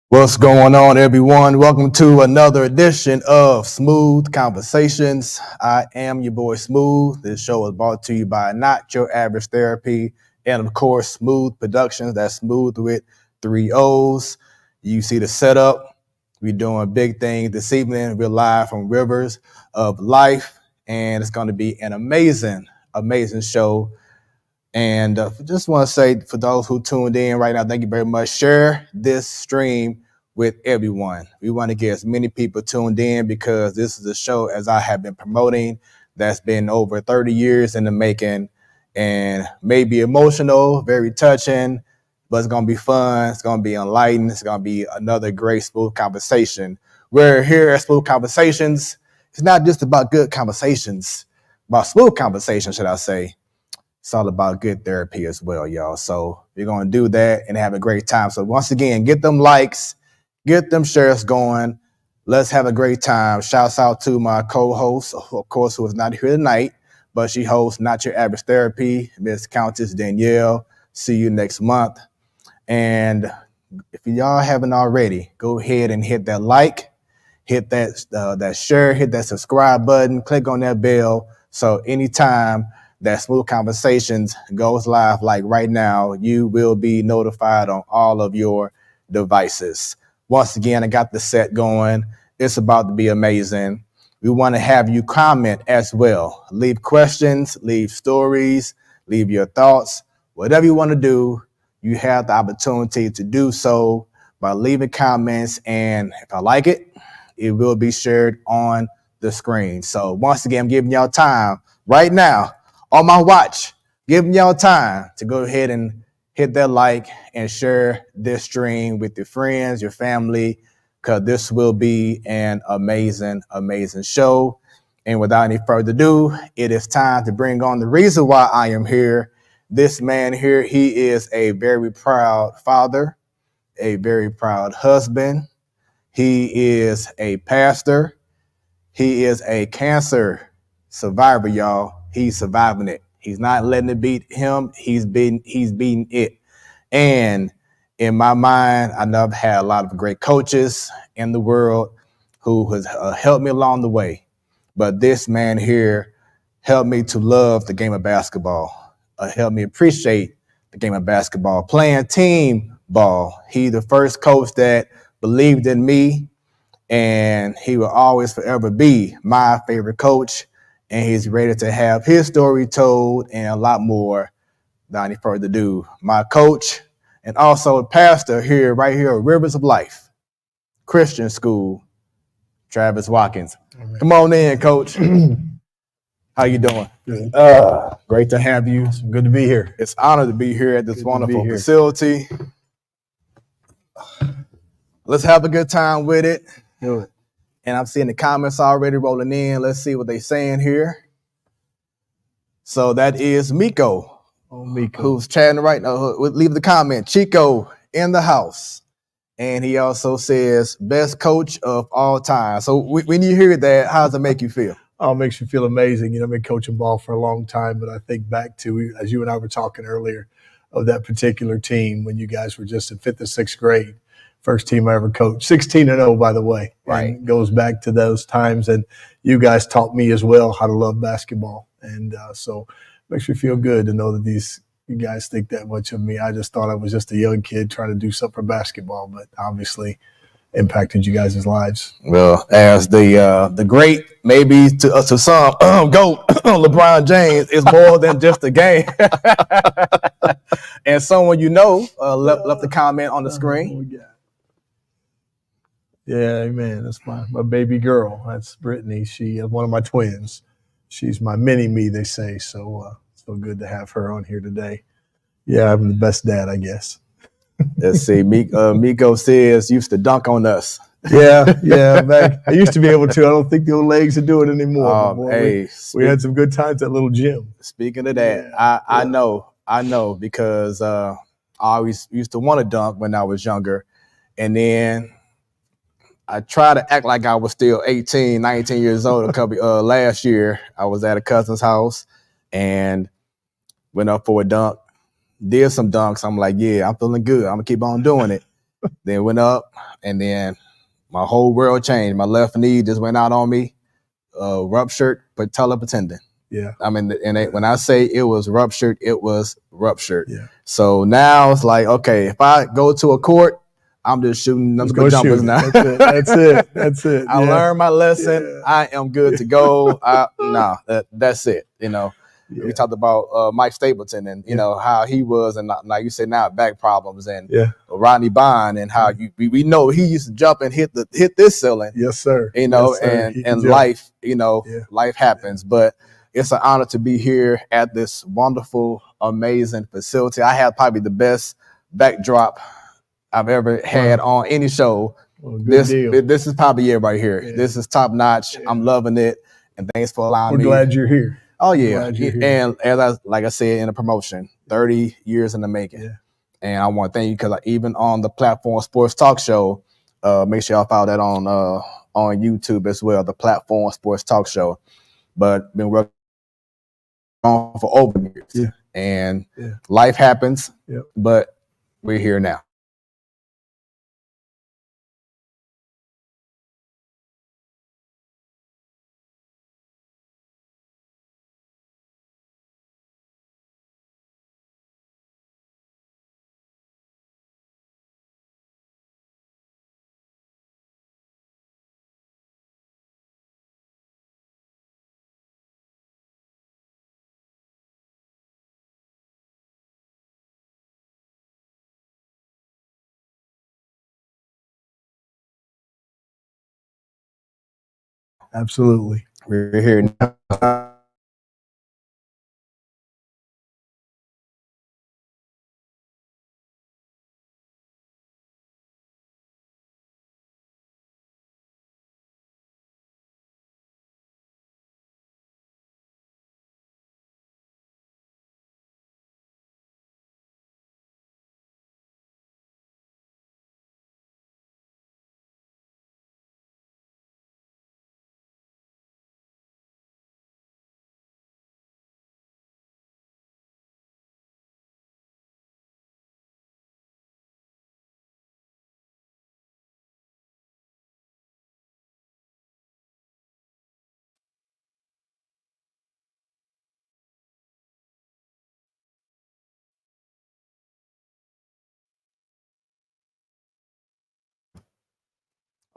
What's going on, everyone? Welcome to another edition of Smooth Conversations. I am your boy Smooth. This show is brought to you by Not Your Average Therapy and, of course, Smooth Productions. That's Smooth with 3 O's. You see the setup. We're doing big things this evening. We're live from Rivers of Life, and it's going to be an amazing show. And just want to say, for those who tuned in right now, thank you very much. Share this stream with everyone. We want to get as many people tuned in because this is a show, as I have been promoting, that's been over 30 years in the making and may be emotional, very touching, but it's going to be fun. It's going to be enlightening. It's going to be another great Smooth Conversation. We're here at Smooth Conversations. It's not just about good conversations, about smooth conversations, should I say. It's all about good therapy as well, y'all. So we're going to do that and have a great time. So once again, get them likes, get them shares going. Let's have a great time. Shouts out to my co-host, of course, who is not here tonight, but she hosts Not Your Average Therapy, Miss Countess Danielle. See you next month. And if y'all haven't already, go ahead and hit that like, hit that share, hit that subscribe button, click on that bell. So anytime that Smooth Conversations goes live, like right now, you will be notified on all of your devices. Once again, I got the set going. It's about to be amazing. We want to have you comment as well. Leave questions, leave stories, leave your thoughts, whatever you want to do. You have the opportunity to do so by leaving comments. And if I like it, it will be shared on the screen. So once again, I'm giving y'all time right now on my watch, giving y'all time to go ahead and hit that like and share this stream with your friends, your family, because this will be an amazing, amazing show. And without any further ado, it is time to bring on the reason why I am here. This man here, he is a very proud father, a very proud husband. He is a pastor. He is a cancer survivor, y'all. He's surviving it. He's not letting it beat him. He's beating it. And in my mind, I know I've had a lot of great coaches in the world who has helped me along the way. But this man here helped me to love the game of basketball, helped me appreciate the game of basketball, playing team ball. He's the first coach that believed in me, and he will always forever be my favorite coach. And he's ready to have his story told and a lot more. Without any further ado, my coach and also a pastor here, right here at Rivers of Life Christian School, Travis Watkins. Right. Come on in, Coach. How you doing? Good. Great to have you. It's good to be here. It's an honor to be here at this wonderful facility. Let's have a good time with it. Do it. And I'm seeing the comments already rolling in. Let's see what they're saying here. So that is Miko. Oh, Miko. Who's chatting right now. Leave the comment. Chico in the house. And he also says, best coach of all time. So when you hear that, how does it make you feel? Oh, it makes you feel amazing. You know, I've been coaching ball for a long time, but I think back to, as you and I were talking earlier, of that particular team when you guys were just in 5th or 6th grade. First team I ever coached, 16-0, by the way. Right. And it goes back to those times. And you guys taught me as well how to love basketball. And so it makes me feel good to know that you guys think that much of me. I just thought I was just a young kid trying to do something for basketball, but obviously impacted you guys' lives. Well, as the great, maybe to some, GOAT, LeBron James is more than just a game. And someone left a comment on the screen. Yeah, amen. That's my baby girl. That's Brittany. She is one of my twins. She's my mini-me, they say. So good to have her on here today. Yeah, I'm the best dad, I guess. Let's see. Miko says used to dunk on us. Yeah. I used to be able to. I don't think the old legs would do it anymore. We had some good times at little gym. Speaking of that, I know because I always used to want to dunk when I was younger. And then I tried to act like I was still 18, 19 years old. Last year, I was at a cousin's house and went up for a dunk, did some dunks. I'm like, yeah, I'm feeling good. I'm going to keep on doing it. Then went up, and then my whole world changed. My left knee just went out on me, ruptured patella tendon. Yeah. I mean, when I say it was ruptured, it was ruptured. Yeah. So now it's like, okay, if I go to a court, I'm just shooting number jumpers now. That's it. I learned my lesson. Yeah. I am good to go. That's it. You know, we talked about Mike Stapleton and, you know, how he was. And now you say now back problems and Rodney Bond and how we know he used to jump and hit this ceiling. Yes, sir. You know, and life, you know, life happens. But it's an honor to be here at this wonderful, amazing facility. I have probably the best backdrop I've ever had on any show. Well, this is probably it right here. Yeah. This is top notch. Yeah. I'm loving it. And thanks for allowing me. We're glad you're here. Oh yeah, glad you're here. and like I said in the promotion, 30 years in the making. Yeah. And I want to thank you because even on the Platform Sports Talk Show, make sure y'all follow that on YouTube as well, the Platform Sports Talk Show. But been working on for over years, Yeah. and Yeah. life happens. Yep. But we're here now. Absolutely. We're here now.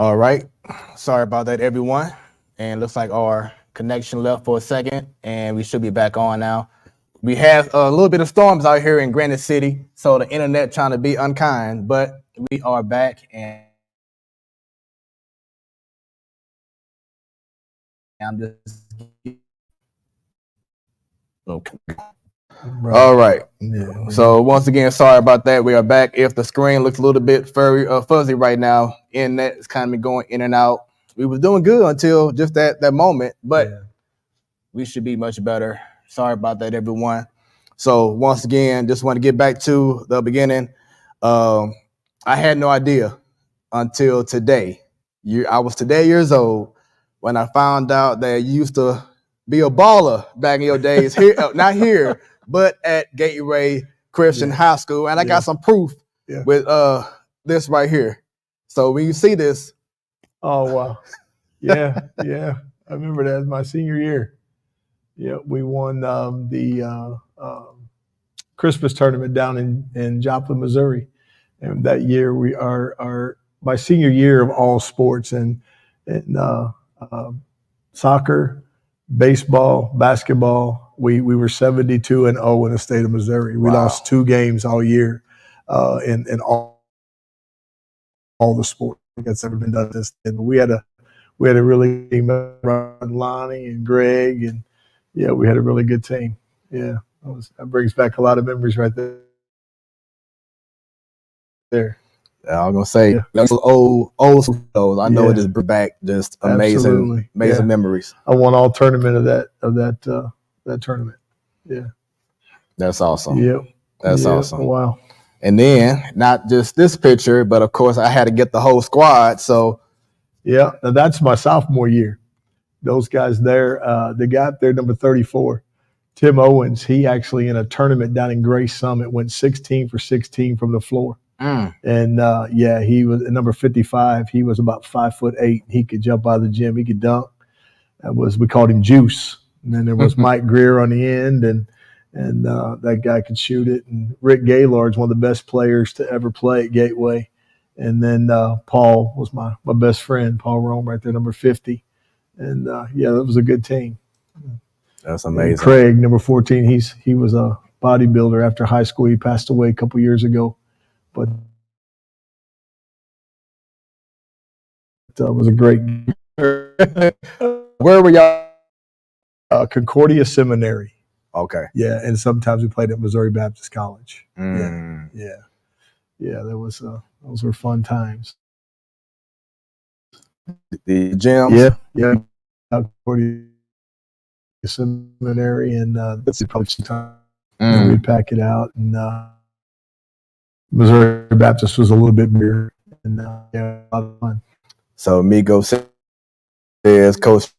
All right. Sorry about that, everyone. And looks like our connection left for a second, and we should be back on now. We have a little bit of storms out here in Granite City, so the internet trying to be unkind, but we are back, and I'm just okay. Right. All right. Yeah. So once again, sorry about that. We are back. If the screen looks a little bit fuzzy right now, internet is kind of going in and out. We was doing good until just that moment, but Yeah. we should be much better. Sorry about that, everyone. So once again, just want to get back to the beginning. I had no idea until today. I was today years old when I found out that you used to be a baller back in your days. Here, not here, but at Gateway Christian Yeah. High School, and I Yeah. got some proof Yeah. with this right here. So when you see this, Oh wow. Yeah. Yeah. I remember that as my senior year. Yeah, we won the Christmas tournament down in Joplin, Missouri, and that year we are my senior year of all sports and uh, soccer, baseball, basketball. We were 72-0 in the state of Missouri. We Wow. lost 2 games all year in all the sports that's ever been done. This and we had a really good team, Lonnie and Greg, and yeah, we had a really good team. Yeah, that brings back a lot of memories right there. I was gonna say Yeah. those old shows. I know it just brought back just amazing memories. I won all tournament of that tournament. Yeah, That's awesome. yep, That's awesome. Wow. And then not just this picture, but of course I had to get the whole squad. So Yeah, now that's my sophomore year. Those guys there, the guy up there, number 34, Tim Owens, he actually in a tournament down in Grace Summit went 16 for 16 from the floor. And yeah, he was at number 55. He was about 5'8". He could jump out of the gym. He could dunk. We called him Juice. And then there was Mike Greer on the end, and that guy could shoot it. And Rick Gaylord's one of the best players to ever play at Gateway. And then Paul was my best friend, Paul Rome, right there, number 50. And yeah, that was a good team. That's amazing. And Craig, number 14, he was a bodybuilder after high school. He passed away a couple years ago, but was a great. Where were y'all? Concordia Seminary. Okay. Yeah, and sometimes we played at Missouri Baptist College. Mm. Yeah. Those were fun times. The gyms. Yeah. Concordia seminary, and that's probably sometime Mm. we'd pack it out. And Missouri Baptist was a little bit bigger, and yeah, a lot of fun. So Migo says, Coach.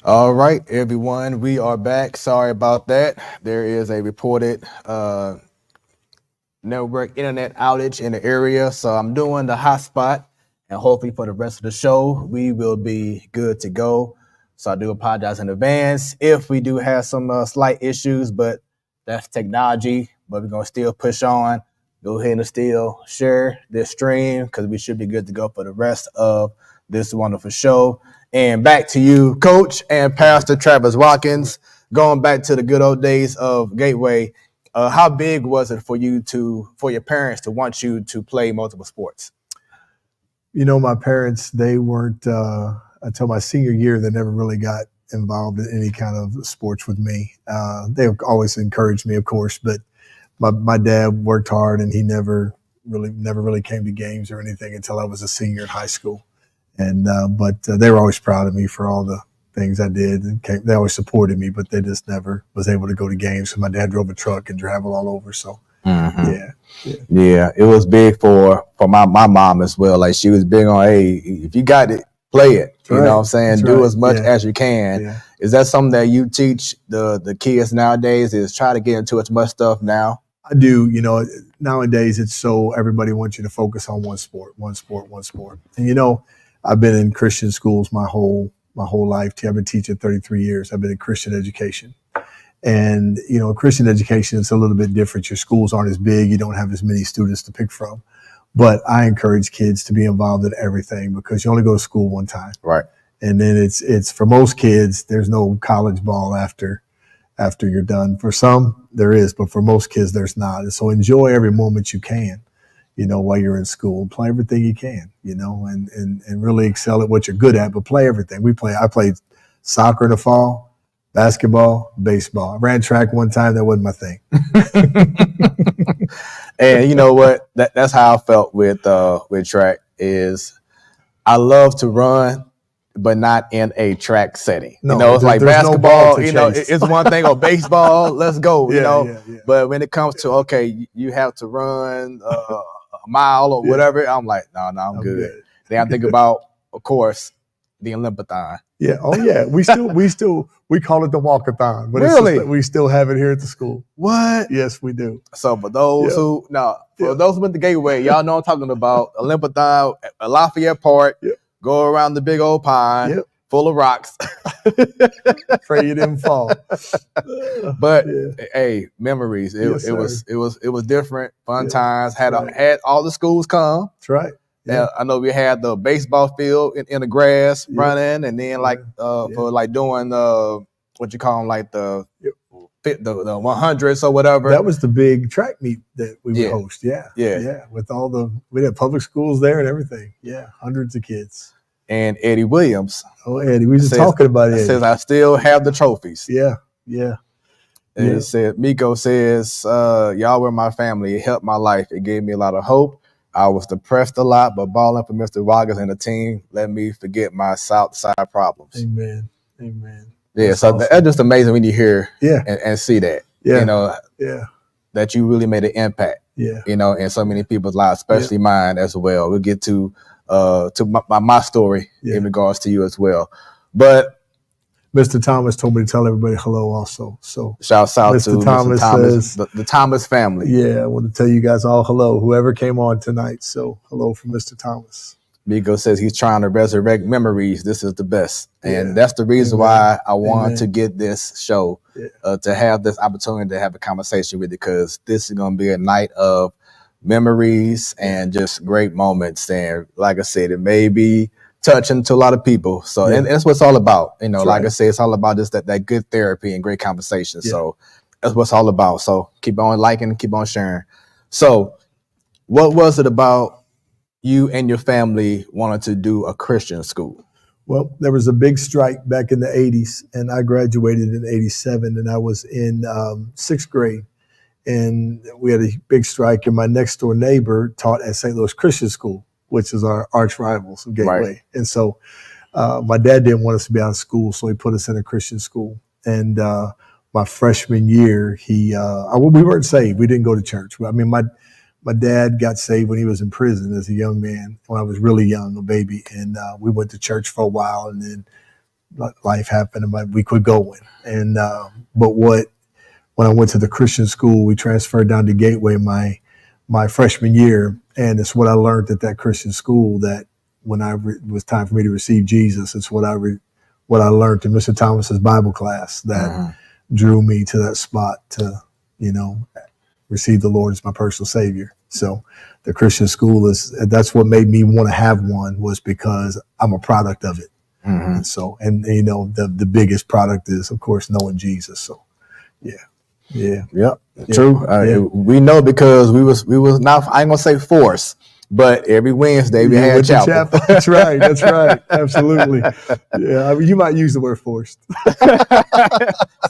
All right, everyone, we are back. Sorry about that. There is a reported network internet outage in the area, so I'm doing the hotspot, and hopefully for the rest of the show, we will be good to go. So I do apologize in advance if we do have some slight issues, but that's technology. But we're gonna still push on. Go ahead and still share this stream because we should be good to go for the rest of this wonderful show. And back to you, Coach and Pastor Travis Watkins. Going back to the good old days of Gateway, how big was it for your parents to want you to play multiple sports? My parents, they weren't, until my senior year, they never really got involved in any kind of sports with me. They always encouraged me, of course, but my dad worked hard and he never really came to games or anything until I was a senior in high school. And, but they were always proud of me for all the things I did. And they always supported me, but they just never was able to go to games. So my dad drove a truck and traveled all over. So yeah, it was big for my mom as well. Like she was big on, hey, if you got it, play it. You know what I'm saying? That's Do right. as much as you can. Yeah. Is that something that you teach the kids nowadays? Is try to get into as much stuff now? I do. Nowadays it's so everybody wants you to focus on one sport. And I've been in Christian schools my whole life. I've been teaching 33 years. I've been in Christian education. And, Christian education is a little bit different. Your schools aren't as big. You don't have as many students to pick from. But I encourage kids to be involved in everything because you only go to school one time. Right. And then it's for most kids, there's no college ball after you're done. For some, there is, but for most kids, there's not. And so enjoy every moment you can, while you're in school. Play everything you can, and really excel at what you're good at, but play everything. I played soccer in the fall, basketball, baseball. I ran track one time. That wasn't my thing. And you know what? That's how I felt with track is I love to run, but not in a track setting. No, it's like basketball, it's one thing, or baseball, let's go, Yeah. But when it comes to, okay, you have to run a mile or whatever, I'm like, no, I'm good. Then I think about, of course, the Olympiathon. Yeah. Oh yeah. We call it the walkathon, but really? We still have it here at the school. What? Yes, we do. So for those who went to Gateway, y'all know I'm talking about Olympiathon at Lafayette Park. Yep. Go around the big old pond full of rocks. Pray you didn't fall. But hey, memories. It was different, fun times. Had all the schools come. That's right. Yeah. I know we had the baseball field in the grass running, and then for like doing what you call them, like the 100s or whatever. That was the big track meet that we would host. Yeah. With we had public schools there and everything. Yeah, hundreds of kids. And Eddie Williams. Oh, Eddie, we were talking about Eddie. Says I still have the trophies. Yeah. And it said, Miko says, y'all were my family. It helped my life. It gave me a lot of hope. I was depressed a lot, but balling for Mr. Watkins and the team let me forget my South Side problems. Amen. Yeah, that's awesome. That's just amazing when you hear and see that. That you really made an impact. Yeah. In so many people's lives, especially mine as well. We'll get to my story in regards to you as well. But Mr. Thomas told me to tell everybody hello also. So shouts out Mr. to Thomas, Mr. Thomas, the Thomas family. Yeah, I want to tell you guys all hello, whoever came on tonight. So hello from Mr. Thomas. Miko says he's trying to resurrect memories. This is the best. And that's the reason why I want to get this show, to have this opportunity to have a conversation with you, because this is going to be a night of memories and just great moments. And like I said, it may be touching to a lot of people. So and that's what it's all about. Like I said, it's all about just that good therapy and great conversation. So that's what it's all about. So keep on liking, keep on sharing. So what was it about you and your family wanted to do a Christian school? Well, there was a big strike back in the 80s, and I graduated in 87, and I was in 6th grade. And we had a big strike, and my next door neighbor taught at St. Louis Christian School, which is our arch rivals of Gateway. Right. And so my dad didn't want us to be out of school, so he put us in a Christian school. And my freshman year, we weren't saved. We didn't go to church. I mean, my dad got saved when he was in prison as a young man, when I was really young, a baby. And we went to church for a while, and then life happened and we quit going. And but when I went to the Christian school, we transferred down to Gateway my freshman year, and it's what I learned at that Christian school that when it was time for me to receive Jesus, it's what I learned in Mr. Thomas's Bible class that drew me to that spot to, receive the Lord as my personal Savior. So the Christian school that's what made me want to have one, was because I'm a product of it. And so, the biggest product is, of course, knowing Jesus. So, true. We know because we was not, I ain't gonna say forced, but every Wednesday we had chapel. That's right. Absolutely. Yeah, you might use the word forced.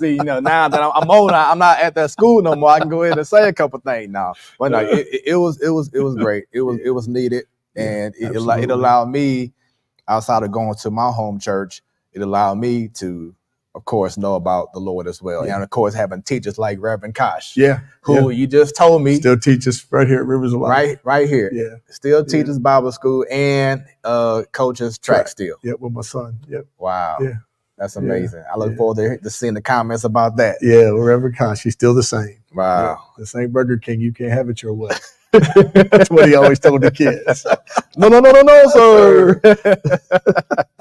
See, now that I'm older, I'm not at that school no more. I can go ahead and say a couple things now. But no, it was great. It was needed, and it allowed me, outside of going to my home church, it allowed me to, of course, know about the Lord as well. And of course, having teachers like Reverend Kosh, who you just told me still teaches right here at Rivers of Life. Right here. Yeah. Still teaches Bible school and coaches track still. Yep, with my son. Yep. Wow. Yeah. That's amazing. I look forward to seeing the comments about that. Yeah, Reverend Kosh, he's still the same. Wow. Yeah, the same Burger King, you can't have it your way. That's what he always told the kids. No, sir.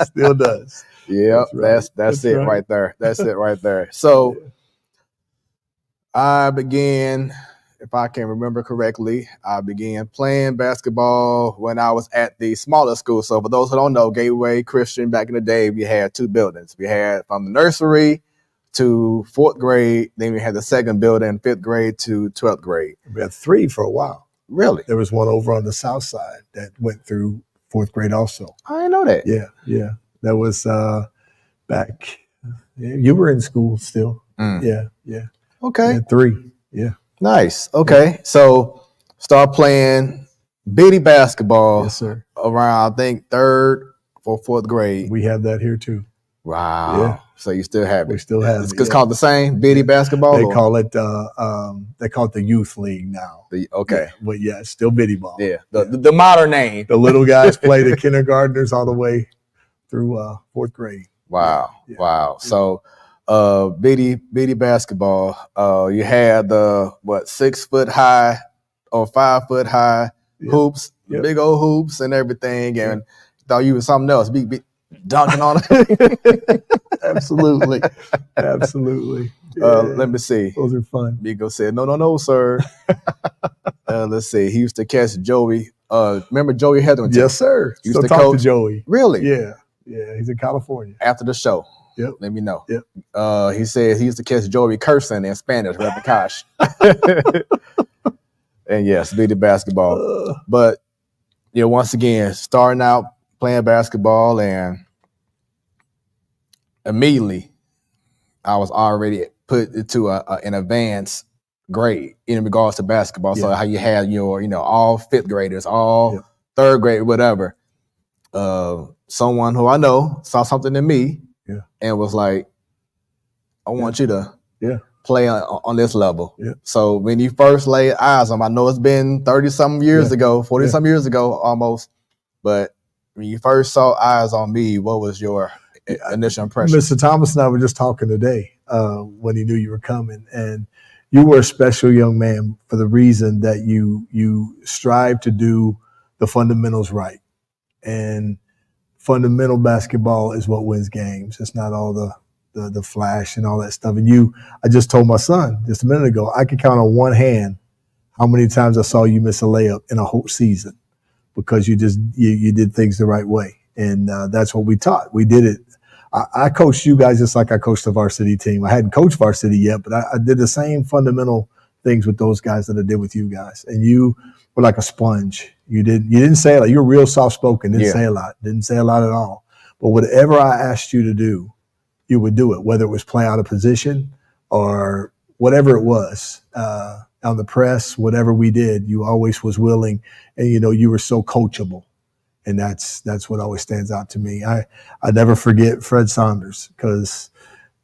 Still does. Yeah, that's it right there. That's it right there. So I began, if I can remember correctly, I began playing basketball when I was at the smaller school. So for those who don't know, Gateway Christian, back in the day, we had two buildings. We had from the nursery to 4th grade. Then we had the second building, 5th grade to 12th grade. We had 3 for a while. Really? There was one over on the south side that went through 4th grade also. I didn't know that. Yeah. That was back. You were in school still. Yeah. Okay. 3. Yeah. Nice. Okay. So start playing bitty basketball. Yes, sir. Around, I think, 3rd or 4th grade. We have that here too. Wow. Yeah. So you still have it. We still have it. It's called the same bitty basketball. They call it the youth league now. Okay. But yeah, it's still bitty ball. Yeah. The modern name. The little guys play the kindergartners all the way through 4th grade. Wow. Yeah. Wow. So bitty basketball. You had the 6 foot high or 5 foot high hoops, big old hoops and everything, and thought you was something else. Be dunking on it. Absolutely. Let me see. Those are fun. Bigo said, no, sir. Let's see. He used to catch Joey. Remember Joey Hetherington? Yes, sir. Used to talk to Joey. Really? Yeah. He's in California. After the show. Yep. Let me know. Yep. He said he used to catch Joey cursing in Spanish, Reverend Kosh. And yes, bitty basketball. But once again, starting out playing basketball, and immediately I was already put into an advanced grade in regards to basketball. So how you had your, all 5th graders, all 3rd grade, whatever. Someone who I know saw something in me and was like, I want you to play on this level. Yeah. So when you first laid eyes on him, I know it's been 30-something years ago, 40-some years ago almost, but when you first saw eyes on me, what was your initial impression? Mr. Thomas and I were just talking today when he knew you were coming, and you were a special young man for the reason that you strive to do the fundamentals right. And fundamental basketball is what wins games. It's not all the flash and all that stuff. And I just told my son just a minute ago, I could count on one hand how many times I saw you miss a layup in a whole season because you did things the right way. And that's what we taught. We did it. I coached you guys just like I coached the varsity team. I hadn't coached varsity yet, but I did the same fundamental things with those guys that I did with you guys. And you were like a sponge. You didn't say a lot. You were real soft-spoken, didn't say a lot. Didn't say a lot at all. But whatever I asked you to do, you would do it, whether it was play out of position or whatever it was. On the press, whatever we did, you always was willing. And, you were so coachable. And that's what always stands out to me. I never forget Fred Saunders because,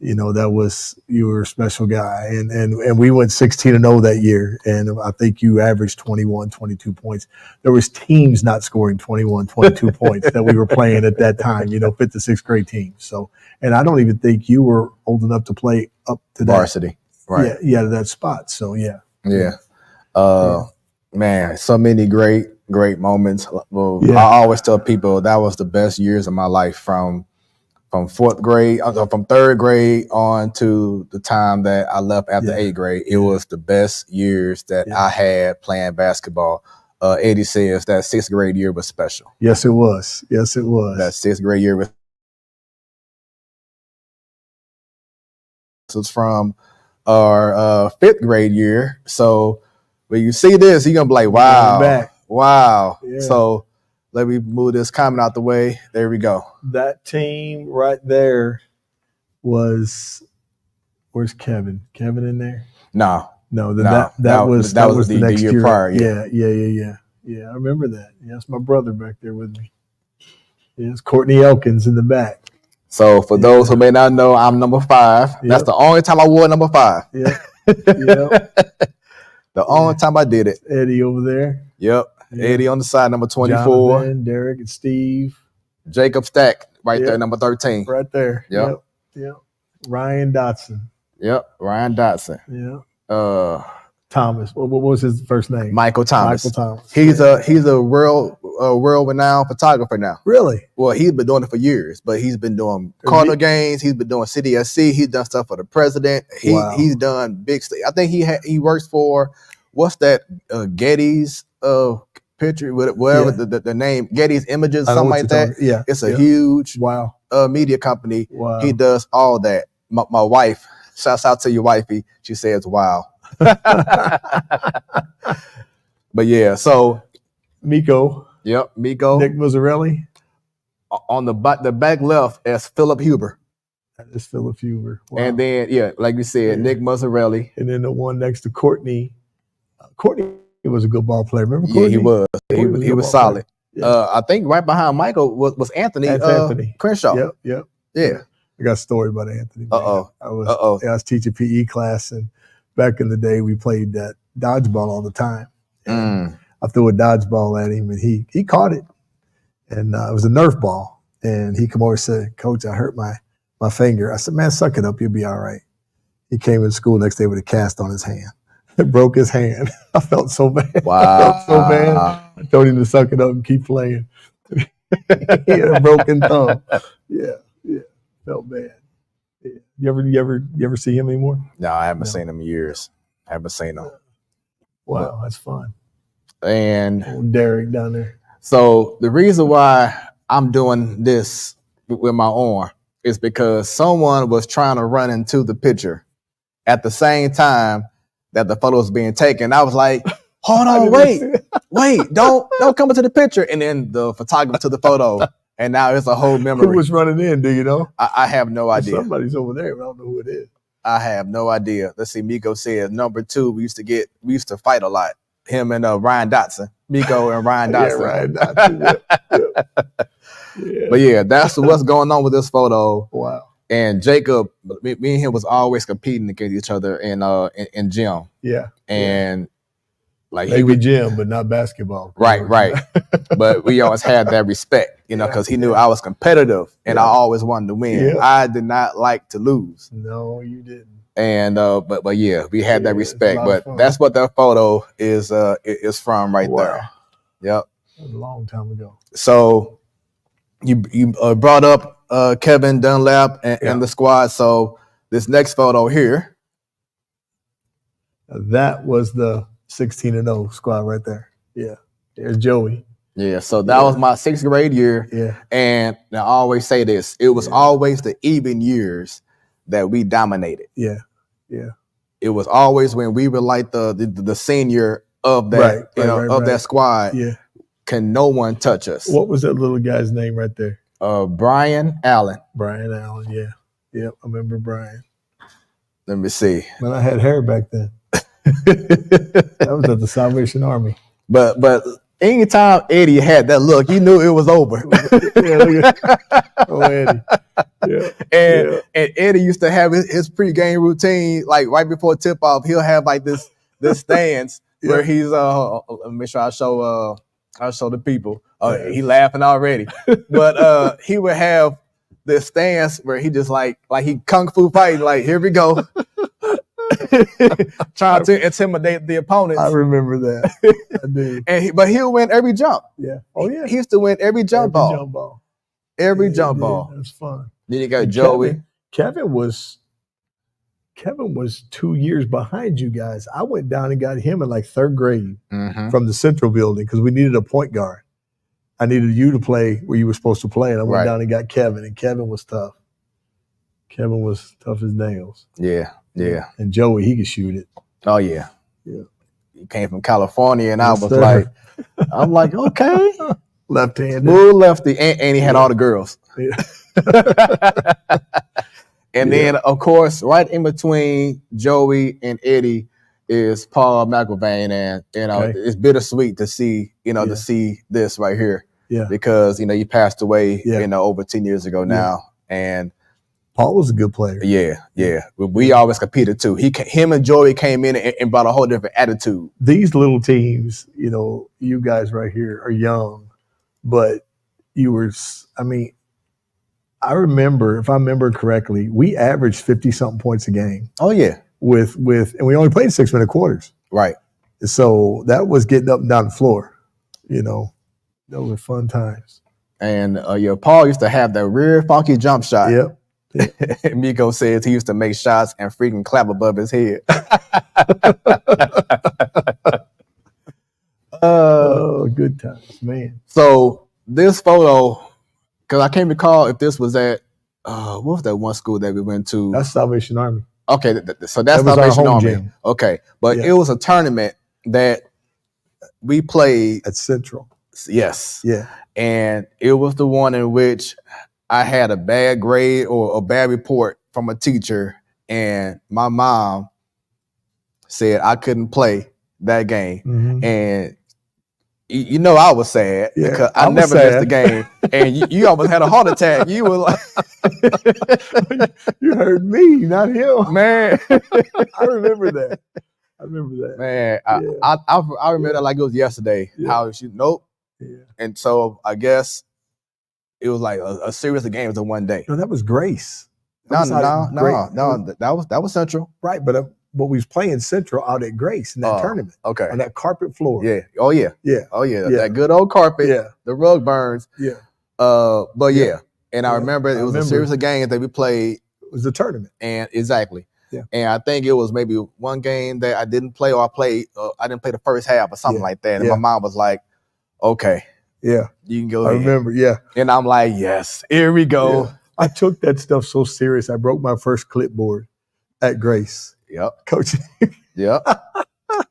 you were a special guy. And we went 16-0 that year. And I think you averaged 21, 22 points. There was teams not scoring 21, 22 points that we were playing at that time, 5th to 6th grade teams. So, and I don't even think you were old enough to play up to varsity. Right. Yeah, to that spot. So, yeah. Man, so many great moments. Well, I always tell people that was the best years of my life from 4th grade, from 3rd grade on to the time that I left after 8th grade. It was the best years that I had playing basketball. Eddie says that 6th grade year was special. Yes, it was. Yes, it was. That 6th grade year was from our 5th grade year. So when you see this, you're going to be like, wow. Yeah. So let me move this comment out the way. There we go. That team right there where's Kevin? Kevin in there? No. That was the next year prior. Yeah. I remember that. Yeah, that's my brother back there with me. Yeah, it's Courtney Elkins in the back. So for those who may not know, I'm number 5. Yep. That's the only time I wore number 5. Yeah. The only time I did it. Eddie over there. Yep. Yeah. Eddie on the side, number 24. Jonathan, Derek, and Steve. Jacob Stack, there, number 13. Right there. Yep. Ryan Dotson. Yep. Ryan Dotson. Yeah. Thomas. What was his first name? Michael Thomas. He's a world renowned photographer now. Really? Well, he's been doing it for years, but he's been doing Cardinal games. He's been doing City SC. He's done stuff for the president. He's done big stuff. I think he works for what's that Getty's picture, whatever the name, Getty's Images, something like that. Yeah, it's a huge media company. Wow. He does all that. My wife, shouts out to your wifey. She says, "Wow." But yeah, so Miko. Yep, Miko. Nick Mazzarelli. On the back left as Philip Huber. That is Philip Huber. Wow. And then, like we said, Nick Mazzarelli. And then the one next to Courtney. Courtney was a good ball player. Remember Courtney? Yeah, he was. He was solid. Yeah. I think right behind Michael was Anthony. Anthony Crenshaw. Yep. Yeah. I got a story about Anthony. I was teaching PE class, and back in the day, we played that dodgeball all the time. And I threw a dodgeball at him, and he caught it. And it was a Nerf ball. And he come over and said, "Coach, I hurt my finger." I said, "Man, suck it up. You'll be all right." He came in school next day with a cast on his hand. It broke his hand. I felt so bad. Wow. I felt so bad. I told him to suck it up and keep playing. He had a broken thumb. Yeah. Felt bad. Yeah. You ever see him anymore? No, I haven't seen him in years. I haven't seen him. Wow, that's fun. And old Derek down there. So the reason why I'm doing this with my arm is because someone was trying to run into the picture at the same time that the photo was being taken. I was like, hold on, wait, don't come into the picture. And then the photographer took the photo, and now it's a whole memory. Who was running in? Do you know? I have no idea. Somebody's over there, but I don't know who it is. I have no idea. Let's see. Miko says number 2. We used to fight a lot. Him and Ryan Dotson. Miko and Ryan Dotson. Ryan Dotson. Yeah. But yeah, that's what's going on with this photo. Wow. And Jacob, me and him was always competing against each other in gym. Yeah. And like maybe gym, but not basketball. Right. But we always had that respect, because he knew I was competitive and I always wanted to win. Yeah. I did not like to lose. No, you didn't. And but yeah, we had that respect. But that's what that photo is from right there. Yep. That was a long time ago. So you brought up Kevin Dunlap and the squad. So this next photo here. That was the 16-0 squad right there. Yeah. There's Joey. Yeah. So that was my 6th grade year. Yeah. And I always say this. It was always the even years that we dominated. Yeah. It was always when we were like the senior of that, that squad. Yeah. Can no one touch us? What was that little guy's name right there? Brian Allen. Brian Allen, yeah. Yep, I remember Brian. Let me see. Man, I had hair back then. That was at the Salvation Army. But anytime Eddie had that look, you knew it was over. Oh, Eddie. Yeah. And Eddie used to have his pregame routine, like right before tip off. He'll have like this stance where he's let me make sure I show the people. He laughing already, but he would have this stance where he just like he kung fu fighting. Like, here we go. Trying to intimidate the opponents. I remember that. I do. But he'll win every jump. Yeah. Oh yeah. He used to win every jump ball. Every jump ball. That's fun. Then you got Joey. Kevin was 2 years behind you guys. I went down and got him in like third grade from the Central building because we needed a point guard. I needed you to play where you were supposed to play, and I went down and got Kevin, and Kevin was tough. Kevin was tough as nails. Yeah. And Joey, he could shoot it. Oh yeah. Yeah. He came from California, and I was like, okay. Left-handed. Smooth lefty, and he had all the girls. Yeah. And then, of course, right in between Joey and Eddie is Paul McIlvain, and it's bittersweet to see to see this right here. Yeah. Because he passed away over 10 years ago now, and Paul was a good player. Yeah. We always competed too. Him and Joey came in and brought a whole different attitude. These little teams, you guys right here are young, but you were. I remember, if I remember correctly, we averaged 50-something points a game. Oh yeah. And we only played 6-minute quarters. Right. So that was getting up and down the floor. Those were fun times. And Paul used to have that real funky jump shot. Yep. Miko says he used to make shots and freaking clap above his head. Oh, good times, man. So this photo, because I can't recall if this was at what was that one school that we went to? That's Salvation Army. Okay, so that's Salvation Army. Gym. Okay, but it was a tournament that we played at Central. Yes. Yeah. And it was the one in which I had a bad grade or a bad report from a teacher, and my mom said I couldn't play that game. And I was sad because I never missed the game. And you almost had a heart attack. You were like, you heard me, not him. Man. I remember that. Man, I remember that like it was yesterday. How nope. Yeah. And so I guess it was like a series of games in one day. No, that was Grace. No. That was Central. Right, but we was playing Central out at Grace in that tournament. Okay. On that carpet floor. Yeah. Oh yeah. Yeah. Oh yeah. That good old carpet. Yeah. The rug burns. Yeah. But yeah. And I remember it was a series of games that we played. It was the tournament. And exactly. Yeah. And I think it was maybe one game that I didn't play, or I didn't play the first half or something like that. And my mom was like, okay. Yeah. You can go I ahead. remember, yeah. And I'm like, yes, here we go. Yeah. I took that stuff so serious. I broke my first clipboard at Grace. Yep. Coach. Yep.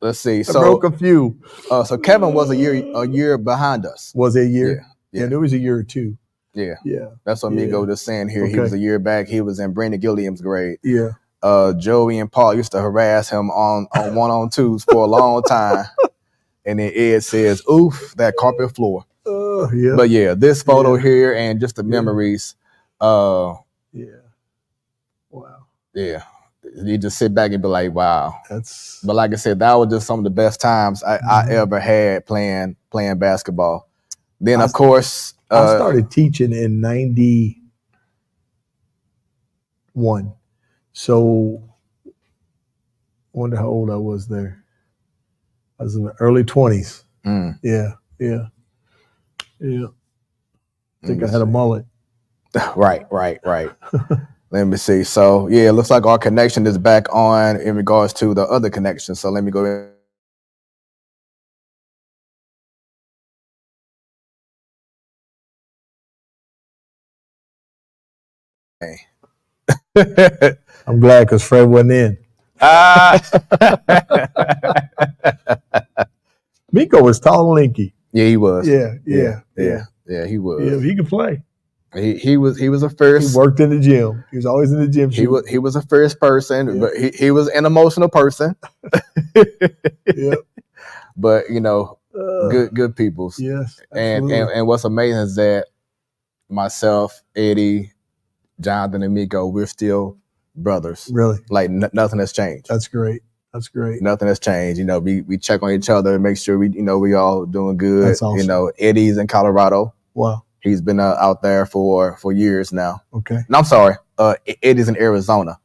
Let's see. I broke a few. So Kevin was a year behind us. Was it a year? Yeah. There was a year or two. Yeah. Yeah. That's what Migo just saying here. Okay. He was a year back. He was in Brandon Gilliam's grade. Yeah. Joey and Paul used to harass him on 1-on-2s for a long time. And then Ed says, oof, that carpet floor. Yeah. But yeah, this photo here and just the memories. Yeah. Wow. Yeah. You just sit back and be like, wow. But like I said, that was just some of the best times I ever had playing basketball. Then of course I started teaching in 91. So I wonder how old I was there. I was in the early 20s. Yeah. I think I had a mullet. Right. Let me see. So yeah, it looks like our connection is back on in regards to the other connection. So let me go ahead. I'm glad because Fred wasn't in. Miko was tall and lanky. Yeah, he was. Yeah, he was. Yeah, he could play. He was a first. He worked in the gym. He was always in the gym. He was a first person, but he was an emotional person. Yeah. But good peoples. Yes, and absolutely. and what's amazing is that myself, Eddie, Jonathan, and Miko, we're still brothers. Really, Like nothing has changed. that's great. That's great. Nothing has changed. You know, we check on each other, make sure we all doing good. That's awesome. You know, Eddie's in Colorado. Wow. He's been out there for years now. Okay. No, I'm sorry. Eddie's in Arizona.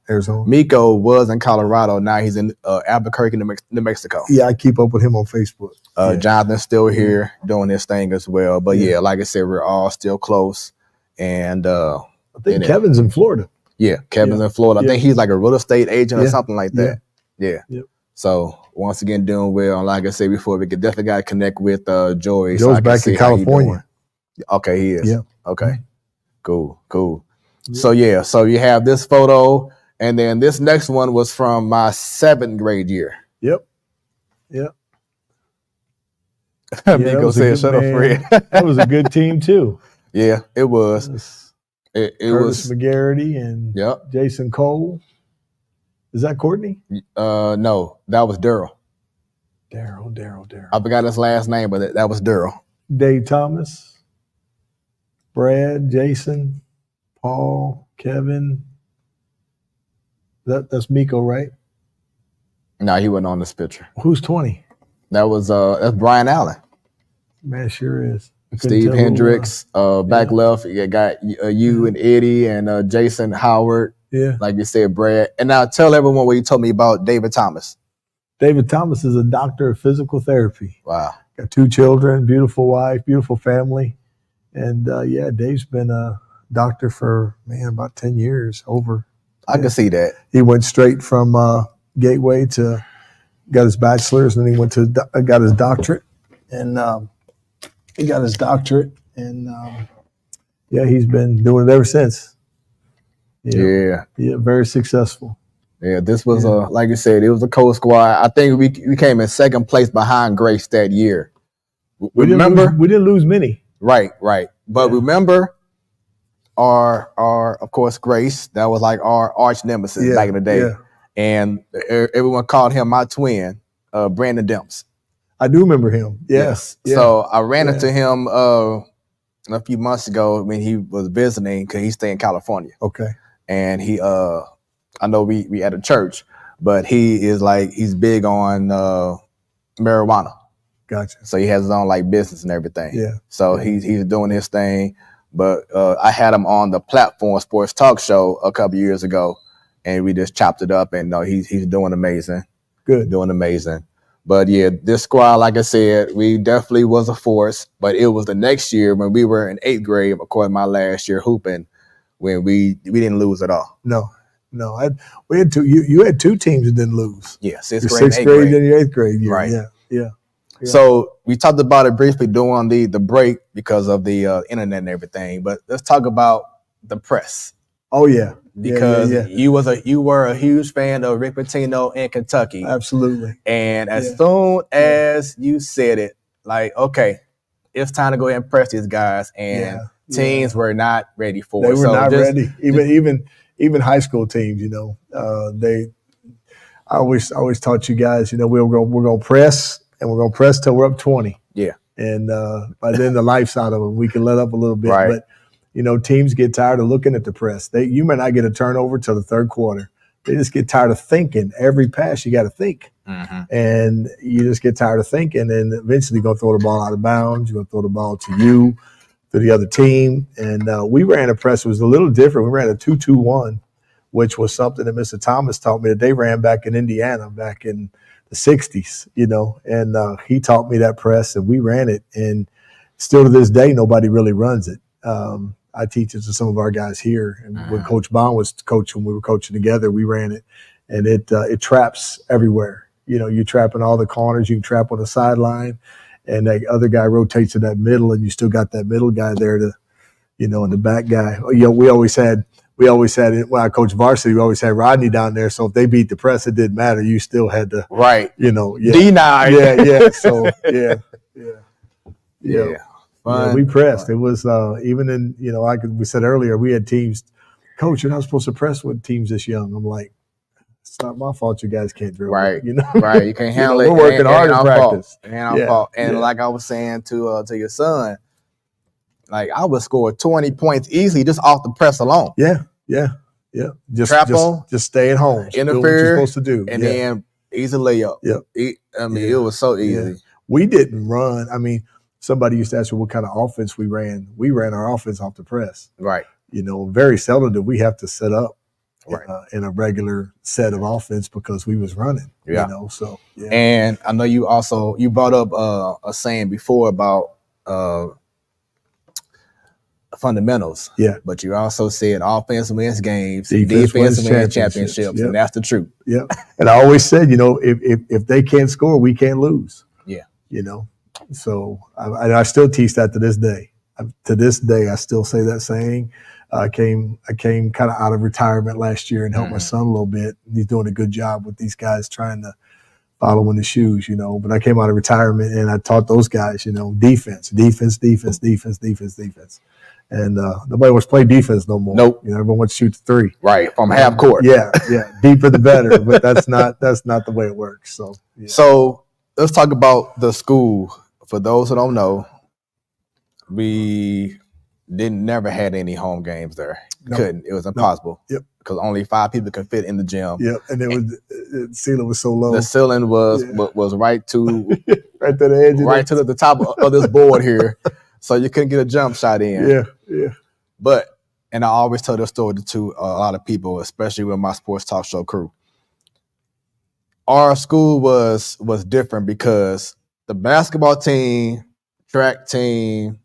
Miko was in Colorado. Now he's in Albuquerque, New Mexico. Yeah, I keep up with him on Facebook. Jonathan's still here doing his thing as well. But yeah, like I said, we're all still close. And I think Kevin's in Florida. Yeah, Kevin's in Florida. I think he's like a real estate agent or something like that. Yeah. Yep. So once again, doing well. And like I said before, we could definitely got to connect with Joey. Joe's back in California. Okay, he is. Yeah. Okay. Cool. Yeah. So you have this photo, and then this next one was from my 7th grade year. Yep. Miko said, "Shut up, Fred." That was a good team too. Yeah, it was. It Curtis was McGarity and Jason Cole. Is that Courtney? No, that was Daryl. Daryl. I forgot his last name, but that was Daryl. Dave Thomas, Brad, Jason, Paul, Kevin. That's Miko, right? No, he wasn't on this picture. Who's 20? That's Brian Allen. Man, sure is. Steve Hendricks, back left. You got you and Eddie and Jason Howard. Yeah. Like you said, Brad. And now tell everyone what you told me about David Thomas. David Thomas is a doctor of physical therapy. Wow. Got 2 children, beautiful wife, beautiful family. And Dave's been a doctor for, about 10 years over. I can see that. He went straight from Gateway to got his bachelor's, and then he went to got his doctorate. And he got his doctorate, and he's been doing it ever since. Yeah, very successful. Yeah, this was like you said, it was a cold squad. I think we came in 2nd place behind Grace that year. We didn't lose many. Right. But remember our of course Grace, that was like our arch nemesis back in the day. Yeah. And everyone called him my twin, Brandon Demps. I do remember him. Yes. Yeah. So I ran into him a few months ago when he was visiting because he stayed in California. Okay. And he I know we at a church, but he's big on marijuana. Gotcha. So he has his own like business and everything. Yeah. So he's doing his thing. But I had him on the Platform Sports Talk Show a couple years ago, and we just chopped it up. And he's doing amazing. Good. Doing amazing. But yeah, this squad, like I said, we definitely was a force. But it was the next year when we were in 8th grade, of course, my last year hooping, when we didn't lose at all. No. We had 2. You had 2 teams that didn't lose. Yeah, 6th grade, 6th grade, and your 8th grade year. Right. Yeah. So we talked about it briefly during the break because of the internet and everything. But let's talk about the press. Oh yeah, because you were a huge fan of Rick Pitino in Kentucky. Absolutely. And as soon as you said it, like, okay, it's time to go ahead and press these guys, and teams were not ready for it. They were not ready. Even high school teams, I always taught you guys, we're gonna press, and we're gonna press till we're up 20. Yeah. And by then the life's out of them. We can let up a little bit, right. But teams get tired of looking at the press. You may not get a turnover till the 3rd quarter. They just get tired of thinking. Every pass you got to think, and you just get tired of thinking. And eventually, you're gonna throw the ball out of bounds. You're gonna throw the ball to the other team. And we ran a press. It was a little different. We ran a 2-2-1, which was something that Mr. Thomas taught me that they ran back in Indiana back in the 60s. And he taught me that press, and we ran it. And still to this day, nobody really runs it. I teach it to some of our guys here. And when Coach Bond was coaching, we were coaching together, we ran it. And it traps everywhere. You trap in all the corners. You can trap on the sideline. And that other guy rotates to that middle, and you still got that middle guy there to, and the back guy. We always had it when I coached varsity, we always had Rodney down there. So if they beat the press, it didn't matter. You still had to, right. D9. Yeah. So, yeah. Yeah, we pressed. It was even in, we said earlier, we had teams, Coach, you're not supposed to press with teams this young. I'm like, It's not my fault you guys can't dribble. Right. You know, right. You can't handle it. We're working hard in practice. It ain't our fault. And like I was saying to your son, like I would score 20 points easily just off the press alone. Yeah. Just stay at home. Interfere. Do what you're supposed to do. And then easy layup. Yep. It was so easy. Yeah. We didn't run. I mean, somebody used to ask me what kind of offense we ran. We ran our offense off the press. Right. Very seldom did we have to set up in a regular set of offense because we was running. Yeah. So yeah. And I know you brought up a saying before about fundamentals. Yeah. But you also said offense wins games, defense wins championships. Yep. And that's the truth. Yeah. And I always said, if they can't score, we can't lose. Yeah. So I still teach that to this day. To this day, I still say that saying. I came kind of out of retirement last year and helped my son a little bit. He's doing a good job with these guys trying to follow in the shoes, But I came out of retirement and I taught those guys, defense. And nobody wants to play defense no more. Nope. Everyone wants to shoot the three. Right, from half court. Yeah. Deeper the better. But that's not the way it works. So yeah. So let's talk about the school. For those who don't know, we never had any home games there. Nope. Couldn't. It was impossible. Yep. Because only 5 people could fit in the gym. Yep. And the ceiling was so low. The ceiling was right to right to the edge. Right to the top of this board here. So you couldn't get a jump shot in. Yeah. But, and I always tell this story to a lot of people, especially with my sports talk show crew. Our school was different because the basketball team, track team,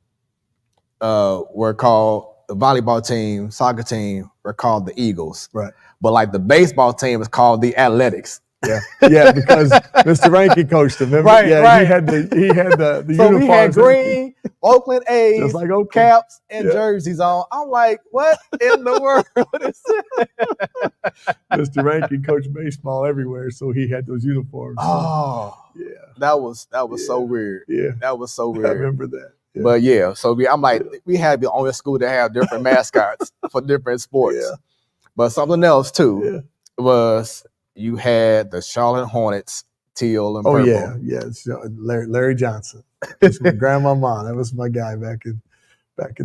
were called the volleyball team, soccer team were called the Eagles. Right. But like the baseball team is called the Athletics. Yeah, because Mr. Rankin coached him. Remember? Right. He had the so uniforms. We had green Oakland A's, just like Oakland. caps and jerseys on. I'm like, what in the world is this? Mr. Rankin coached baseball everywhere, so he had those uniforms. Oh, yeah. That was so weird. Yeah, that was so weird. I remember that. Yeah. But so I'm like, we had the only school to have different mascots for different sports. Yeah. But something else too was you had the Charlotte Hornets, teal and purple. Oh yeah. It's Larry Johnson. That's my grandmama. That was my guy back in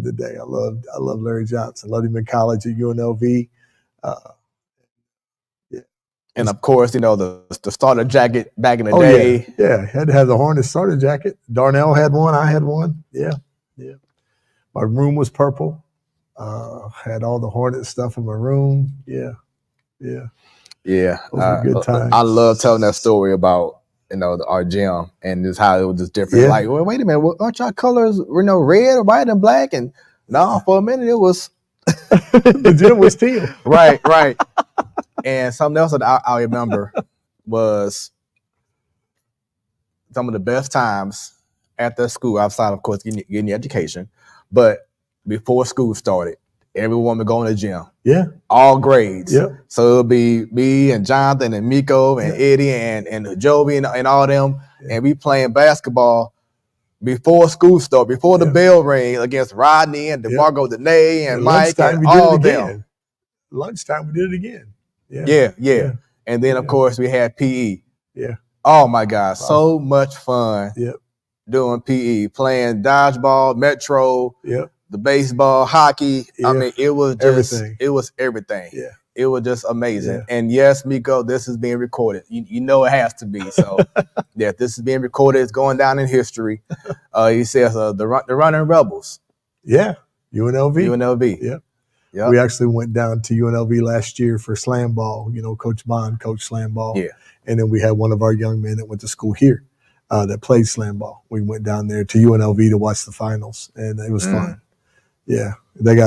the day. I loved Larry Johnson. Loved him in college at UNLV. And of course, the starter jacket back in the day. Yeah, had to have the Hornets starter jacket. Darnell had one. I had one. Yeah. My room was purple. Had all the Hornet stuff in my room. Yeah. Yeah, those were good times. I love telling that story about our gym and just how it was just different. Yeah. Like, well, wait a minute, aren't y'all colors red, white, and black? And no, for a minute it was the gym was teal. Right. And something else that I remember was some of the best times at the school, outside of course getting your education, but before school started. Everyone would go in the gym. Yeah. All grades. Yeah. So it'll be me and Jonathan and Miko and Eddie and Joby and all them. Yeah. And we playing basketball before school started, before the bell rang against Rodney and DeMarco Dene and Mike and all them. Lunchtime we did it again. Yeah. And then of course we had PE. Yeah. Oh my God. So much fun. Yep. Doing PE, playing dodgeball, metro. Yep. The baseball, hockey. Yeah. I mean, it was just everything. It was everything. Yeah. It was just amazing. Yeah. And yes, Miko, this is being recorded. You know it has to be. So this is being recorded. It's going down in history. He says the Running Rebels. Yeah. UNLV. Yeah. We actually went down to UNLV last year for slam ball. Coach Bond coached slam ball. Yeah. And then we had one of our young men that went to school here that played slam ball. We went down there to UNLV to watch the finals, and it was fun. Yeah, they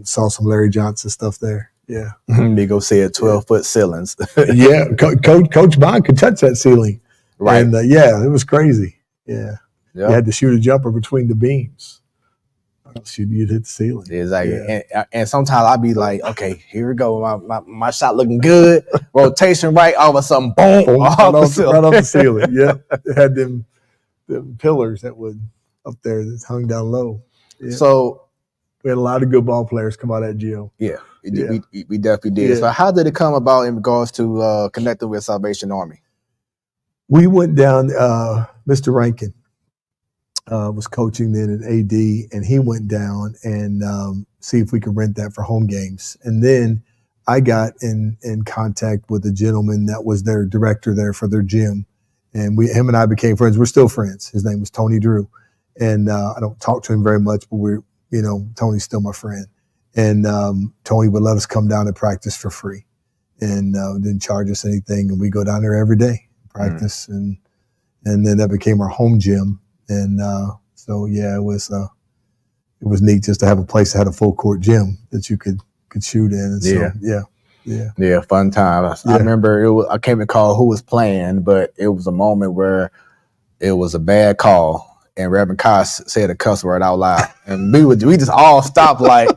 saw some Larry Johnson stuff there. Yeah, Miko said 12-foot ceilings. Yeah, Coach Bond could touch that ceiling. Right. And it was crazy. Yeah, you had to shoot a jumper between the beams. You'd hit the ceiling. Exactly. Yeah. And sometimes I'd be like, okay, here we go. My shot looking good. Rotation right. All of a sudden, boom, right off the ceiling. Yeah, it had them pillars that would up there that hung down low. Yeah. So We had a lot of good ball players come out of that gym. Yeah, Yeah. we definitely did. Yeah. So how did it come about in regards to connecting with Salvation Army? We went down, Mr. Rankin was coaching then at AD, and he went down and see if we could rent that for home games. And then I got in contact with a gentleman that was their director there for their gym. And him and I became friends. We're still friends. His name was Tony Drew. And I don't talk to him very much, but Tony's still my friend. And Tony would let us come down and practice for free and didn't charge us anything. And we go down there every day, practice. And then that became our home gym. And so, yeah, it was neat just to have a place that had a full court gym that you could shoot in. And so, yeah, fun time. I remember I can't recall who was playing, but it was a moment where it was a bad call, and Reverend Koss said a cuss word out loud, and we just all stopped like.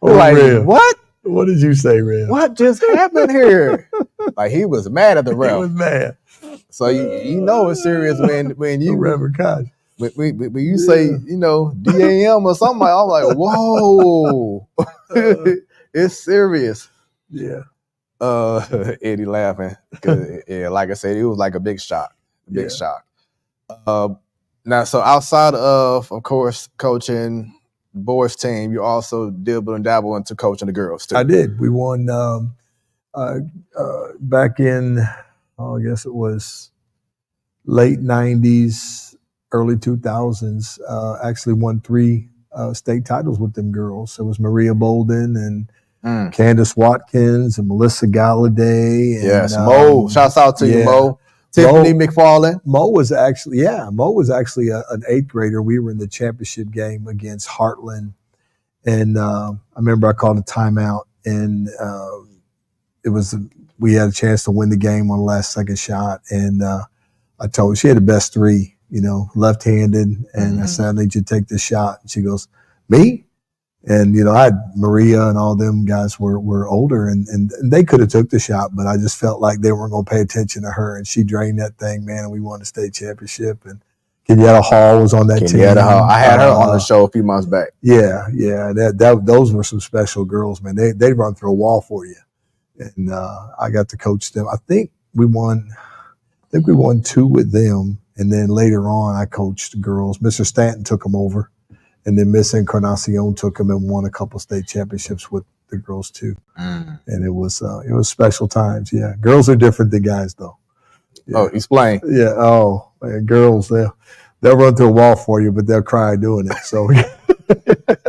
Rev. What? What did you say, Rev? What just happened here? Like, he was mad at the ref. He was mad. So you know it's serious when you Reverend Koss. When you say, DAM or something, I'm like, whoa, it's serious. Yeah. Eddie laughing. Yeah, like I said, it was like a big shock. Shock. Now, so outside of course, coaching boys team, you also dibble and dabble into coaching the girls too. I did. We won back in, I guess it was late 90s, early 2000s, actually won 3 state titles with them girls. It was Maria Bolden and Candace Watkins and Melissa Galladay. And, yes, Mo. Shouts out to you, Mo. Tiffany McFarland. Mo was actually an 8th grader. We were in the championship game against Heartland. And I remember I called a timeout, and we had a chance to win the game on the last second shot. And I told her, she had the best 3, left-handed. And I said, I need you to take this shot. And she goes, me? And, I had Maria and all them guys were older, and they could have took the shot, but I just felt like they weren't going to pay attention to her. And she drained that thing, man, and we won the state championship. And Kenyatta Hall was on that team. I had her on the show a few months back. Yeah. Those were some special girls, man. They run through a wall for you. And I got to coach them. I think we won 2 with them. And then later on, I coached the girls. Mr. Stanton took them over. And then Miss Encarnacion took them and won a couple state championships with the girls too. And it was special times. Yeah, girls are different than guys though. Yeah. Oh, explain. Yeah. Oh, man, girls they'll run through a wall for you, but they'll cry doing it. So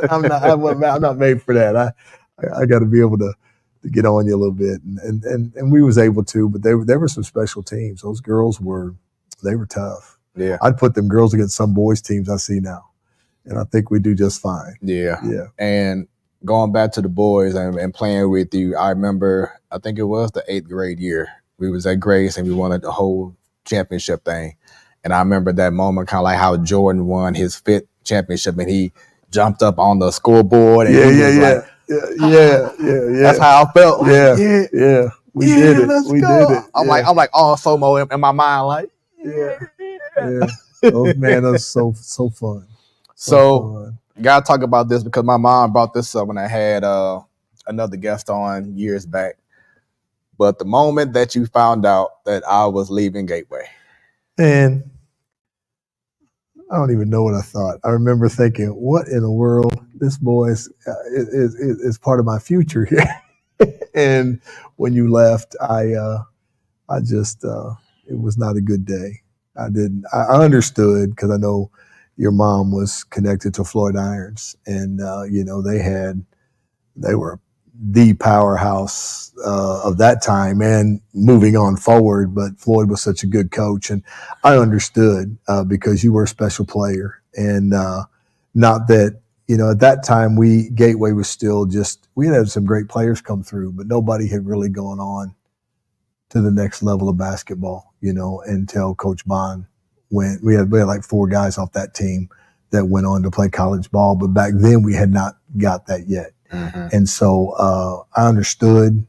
I'm not made for that. I got to be able to get on you a little bit, and we was able to. But they were some special teams. Those girls were tough. Yeah, I'd put them girls against some boys teams I see now. And I think we do just fine. Yeah. And going back to the boys and playing with you, I remember, I think it was the 8th grade year. We was at Grace and we won the whole championship thing. And I remember that moment, kind of like how Jordan won his 5th championship and he jumped up on the scoreboard. And Yeah. That's how I felt. Yeah. We did it. Let's we go. did it. I'm like all FOMO in my mind, like, yeah. Those so fun. So, gotta talk about this because my mom brought this up when I had another guest on years back. But the moment that you found out that I was leaving Gateway, and I don't even know what I thought. I remember thinking, "What in the world? This boy is part of my future here." And when you left, I just it was not a good day. I understood because I know your mom was connected to Floyd Irons, and they were the powerhouse of that time and moving on forward. But Floyd was such a good coach, and I understood because you were a special player, and not that at that time Gateway was still we had some great players come through, but nobody had really gone on to the next level of basketball, until Coach Bond went. We had like 4 guys off that team that went on to play college ball, but back then we had not got that yet. And so I understood,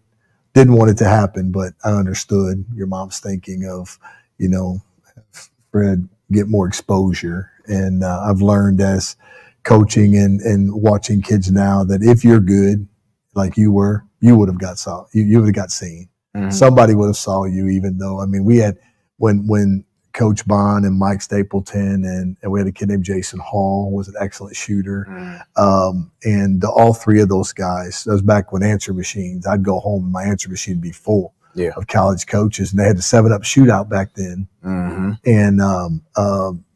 didn't want it to happen, but I understood your mom's thinking of, Fred get more exposure. And I've learned as coaching and watching kids now that if you're good, like you were, you would have got saw. You would have got seen. Mhm. Somebody would have saw you, even though, I mean, we had when Coach Bond and Mike Stapleton and we had a kid named Jason Hall was an excellent shooter. And all three of those guys, that was back when answer machines, I'd go home and my answer machine would be full of college coaches. And they had the 7-Up shootout back then. And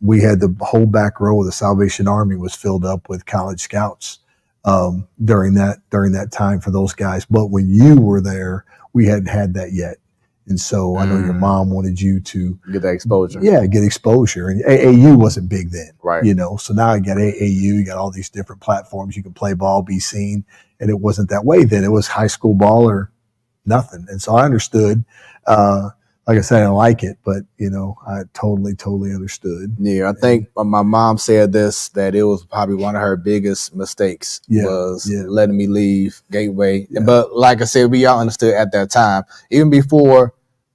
we had the whole back row of the Salvation Army was filled up with college scouts during that time for those guys. But when you were there, we hadn't had that yet. And so I know your mom wanted you to Get that exposure. Yeah, get exposure. And AAU wasn't big then. Right. You know, so now I got AAU, you got all these different platforms. You can play ball, be seen. And it wasn't that way then. It was high school ball or nothing. And so I understood. Like I said, I didn't like it, but, you know, I totally understood. Yeah, I think my mom said this, that it was probably one of her biggest mistakes was letting me leave Gateway. Yeah. But like I said, we all understood at that time, even before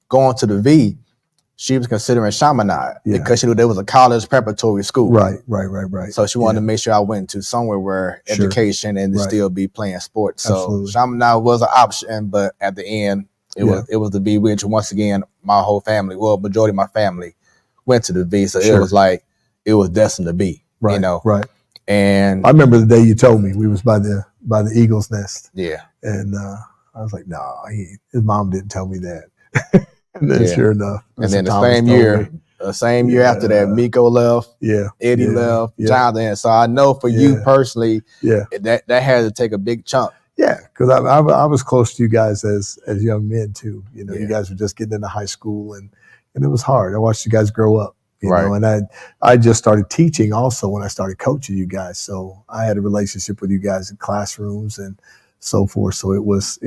going to the V, she was considering Chaminade because she knew there was a college preparatory school. Right. So she wanted to make sure I went to somewhere where education and to still be playing sports. So Absolutely. Chaminade was an option, but at the end, it was the V, which once again, my whole family, well, majority of my family went to the V. So it was like, it was destined to be, you know? Right. And I remember the day you told me we was by the Eagle's Nest. Yeah. And I was like, no, his mom didn't tell me that. And then sure enough. And then the same year after that, Miko left, Eddie left, Jonathan. So I know for you personally, that had to take a big chunk. Yeah, because I was close to you guys as young men too. You know, you guys were just getting into high school, and it was hard. I watched you guys grow up, you know, and I just started teaching also when I started coaching you guys. So I had a relationship with you guys in classrooms and so forth. So it was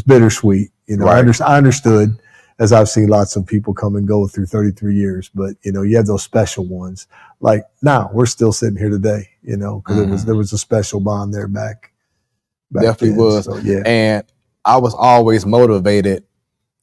bittersweet. You know, I understood, as I've seen lots of people come and go through 33 years, but you know, you have those special ones. Like now, we're still sitting here today, you know, because there was a special bond there back Definitely then. was. So, and I was always motivated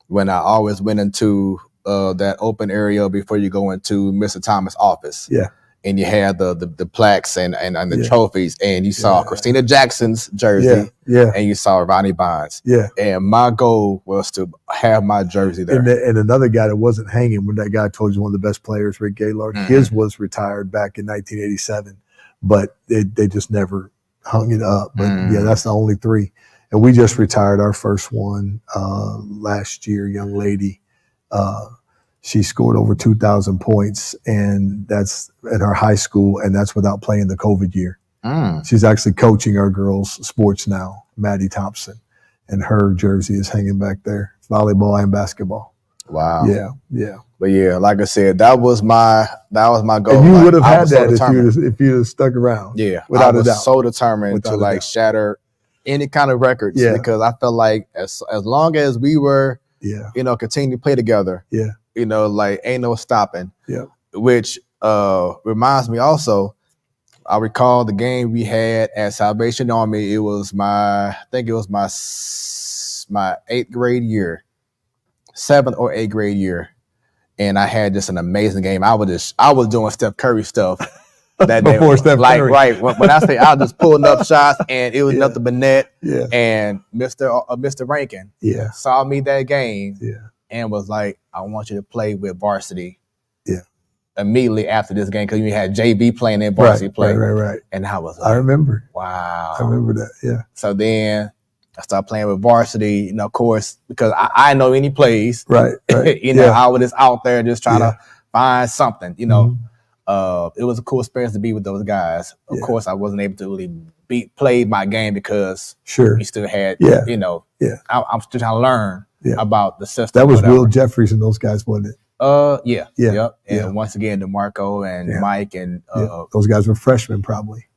when I always went into that open area before you go into Mr. Thomas' office. Yeah. And you had the plaques and the trophies, and you saw Christina Jackson's jersey, and you saw Ronnie Bonds. Yeah. And my goal was to have my jersey there. And another guy that wasn't hanging, when that guy told you one of the best players, Rick Gaylord, his was retired back in 1987, but they just never hung it up. But that's the only three. And we just retired our first one last year, young lady. She scored over 2,000 points, and that's at her high school, and that's without playing the COVID year. She's actually coaching our girls' sports now, Maddie Thompson, and her jersey is hanging back there, volleyball and basketball. Wow. Yeah. But yeah, like I said, that was my goal. And you would have had that if you'd have stuck around. Yeah, without a doubt. So determined to shatter any kind of records because I felt like as long as we were, you know, continue to play together, you know, like ain't no stopping. Yeah. Which reminds me also, I recall the game we had at Salvation Army. It was my 8th grade year, 7th or 8th grade year. And I had just an amazing game. I was doing Steph Curry stuff that day. Before Steph Curry. Right. When I say I was just pulling up shots, and it was nothing but net. Yeah. And Mr. Rankin saw me that game and was like, I want you to play with varsity. Yeah. Immediately after this game, because you had JV playing in varsity play. Right. And I was like, I remember. Wow. I remember that. Yeah. So then I started playing with varsity, you know, of course, because I know any plays. Right. You know, I was just out there just trying to find something, you know. It was a cool experience to be with those guys. Of course, I wasn't able to really play my game because we still had, you know, I'm still trying to learn about the system. That was Will Jeffries and those guys, wasn't it? Yep. And once again, DeMarco and Mike and those guys were freshmen probably.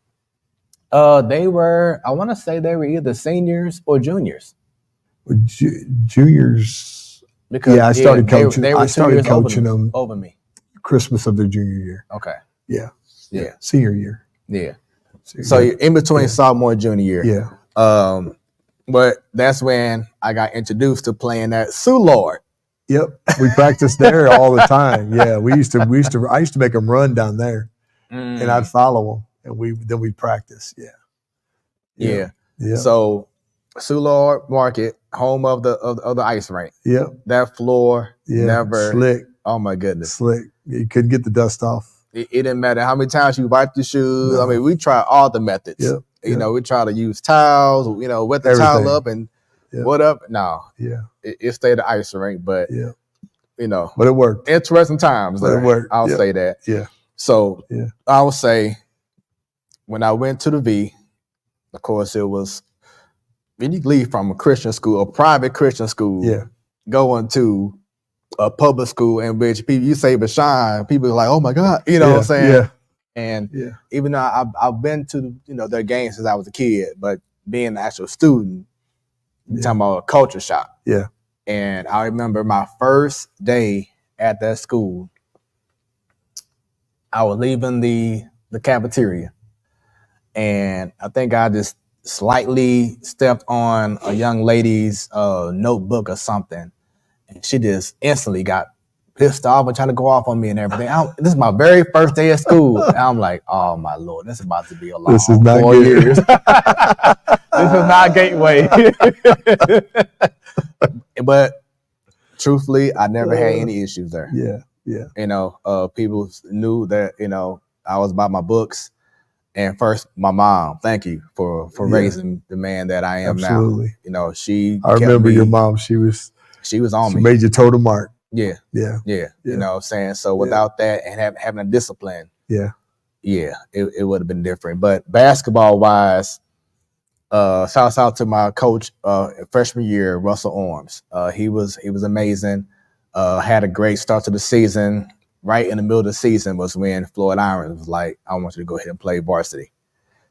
They were, I want to say they were either seniors or juniors. Juniors. Because I started coaching. I started coaching them over me. Christmas of their junior year. Okay. Yeah. Senior year. Yeah. So you're in between sophomore and junior year. Yeah. But that's when I got introduced to playing at Soulard. Yep, we practiced there all the time. Yeah, I used to make them run down there, and I'd follow them, and we'd practice. Yeah. Yeah. So, Soulard Market, home of the ice rink. Yep. That floor never slick. Oh my goodness, slick. You couldn't get the dust off. It didn't matter how many times you wiped your shoes. No. I mean, we tried all the methods. Yep. You know, we try to use towels. You know, wet the towel up and what up? No. Yeah. It stayed the ice rink, but you know, but it worked. Interesting times. But it worked. I'll say that. Yeah. So I would say when I went to the V, of course, it was when you leave from a Christian school, a private Christian school, going to a public school in which people, you say Bashan, people are like, oh my God, you know what I'm saying? Yeah. And even though I've been to their games since I was a kid, but being an actual student, you're talking about a culture shock. Yeah. And I remember my first day at that school, I was leaving the cafeteria, and I think I just slightly stepped on a young lady's notebook or something, and she just instantly got pissed off and trying to go off on me and everything. This is my very first day at school, and I'm like, oh my Lord, this is about to be a long 4 years. This is not Gateway. But truthfully, I never had any issues there. Yeah. You know, people knew that, I was by my books. And first, my mom, thank you for raising the man that I am now. You know, I remember your mom. She was on me. She made you toe the mark. Yeah. You know what I'm saying? So without that and having a discipline, it would have been different. But basketball wise, shouts out to my coach freshman year, Russell Orms. He was amazing. Had a great start to the season. Right in the middle of the season was when Floyd Irons was like, I want you to go ahead and play varsity.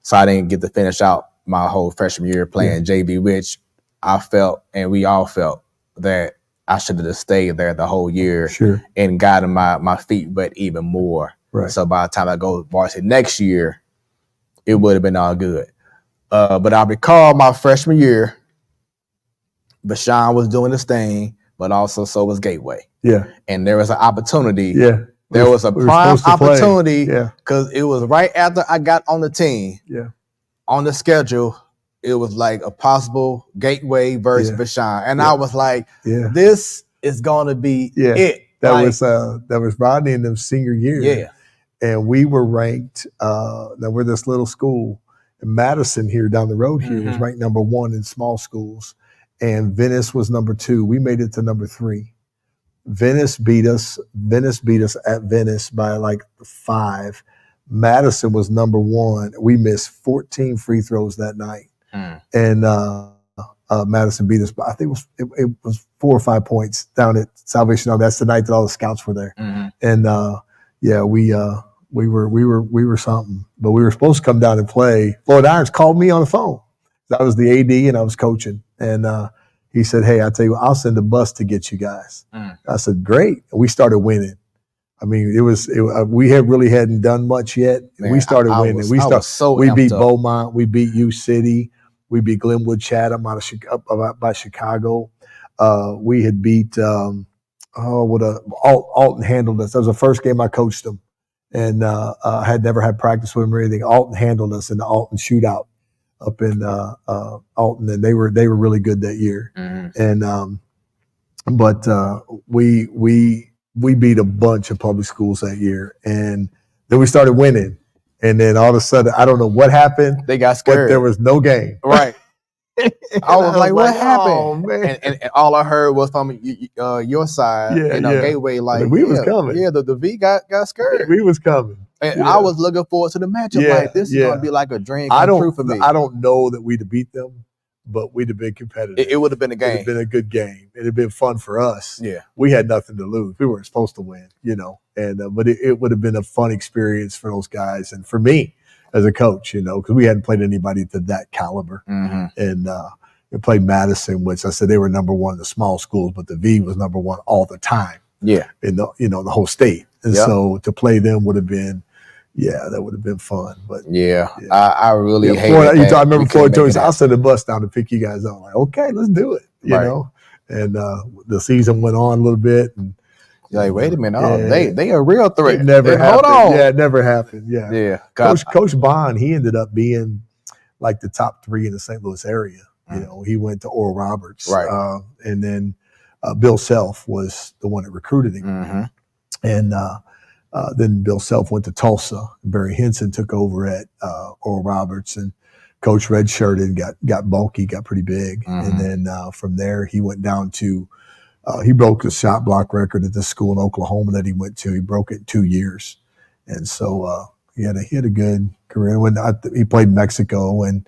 So I didn't get to finish out my whole freshman year playing JV, which I felt, and we all felt, that I should have just stayed there the whole year and gotten my feet wet even more. Right. So by the time I go varsity next year, it would have been all good. But I recall my freshman year, Bashan was doing his thing, but also so was Gateway. Yeah. And there was an opportunity. Yeah. There was a prime opportunity because it was right after I got on the team. Yeah. On the schedule, it was like a possible Gateway versus Bashan. And I was like, this is gonna be it. That was Rodney and them senior year. Yeah. And we were ranked, now we're this little school. Madison here down the road here was ranked number 1 in small schools. And Venice was number 2. We made it to number 3. Venice beat us at Venice by like 5. Madison was number 1. We missed 14 free throws that night. And Madison beat us by, I think it was 4 or 5 points down at Salvation Army. That's the night that all the scouts were there. And we were something. But we were supposed to come down and play. Floyd Irons called me on the phone. I was the AD and I was coaching. And he said, hey, I tell you what, I'll send a bus to get you guys. I said, great. And we started winning. I mean, we hadn't done much yet. Man, we started winning. We beat Beaumont. We beat U City. We beat Glenwood Chatham out of by Chicago. We had beat Alton handled us. That was the first game I coached them, and I had never had practice with him or anything. Alton handled us in the Alton shootout up in Alton, and they were really good that year. And but we beat a bunch of public schools that year, and then we started winning. And then all of a sudden, I don't know what happened. They got scared. But there was no game. Right. I was like, what happened? Oh, man. And all I heard was from your side, Gateway, like, we was coming. Yeah, the V got scared. We was coming. And I was looking forward to the matchup. Like, this is going to be like a dream come true for me. I don't know that we'd have beat them, but we'd have been competitive. It would have been a game. It would have been a good game. It would have been fun for us. Yeah. We had nothing to lose. We weren't supposed to win, and but it would have been a fun experience for those guys and for me as a coach, because we hadn't played anybody to that caliber. And we played Madison, which I said they were number 1 in the small schools, but the V was number 1 all the time. Yeah. In the whole state. And so to play them would have been, that would have been fun. But I really hate it. I remember Floyd told me, I'll send a bus down to pick you guys up. I'm like, okay, let's do it. You know? And the season went on a little bit, and You're like, wait a minute, they a real threat. It never happened. Hold on. Yeah, it never happened. Yeah. Yeah. Coach Bond, he ended up being like the top 3 in the St. Louis area. You know, he went to Oral Roberts. Right. And then Bill Self was the one that recruited him. Mm-hmm. And then Bill Self went to Tulsa. Barry Henson took over at Oral Roberts, and Coach redshirted, got bulky, got pretty big. Mm-hmm. And then from there, he went down to he broke the shot block record at this school in Oklahoma that he went to. He broke it in 2 years. And so he had a good career. When he played in Mexico and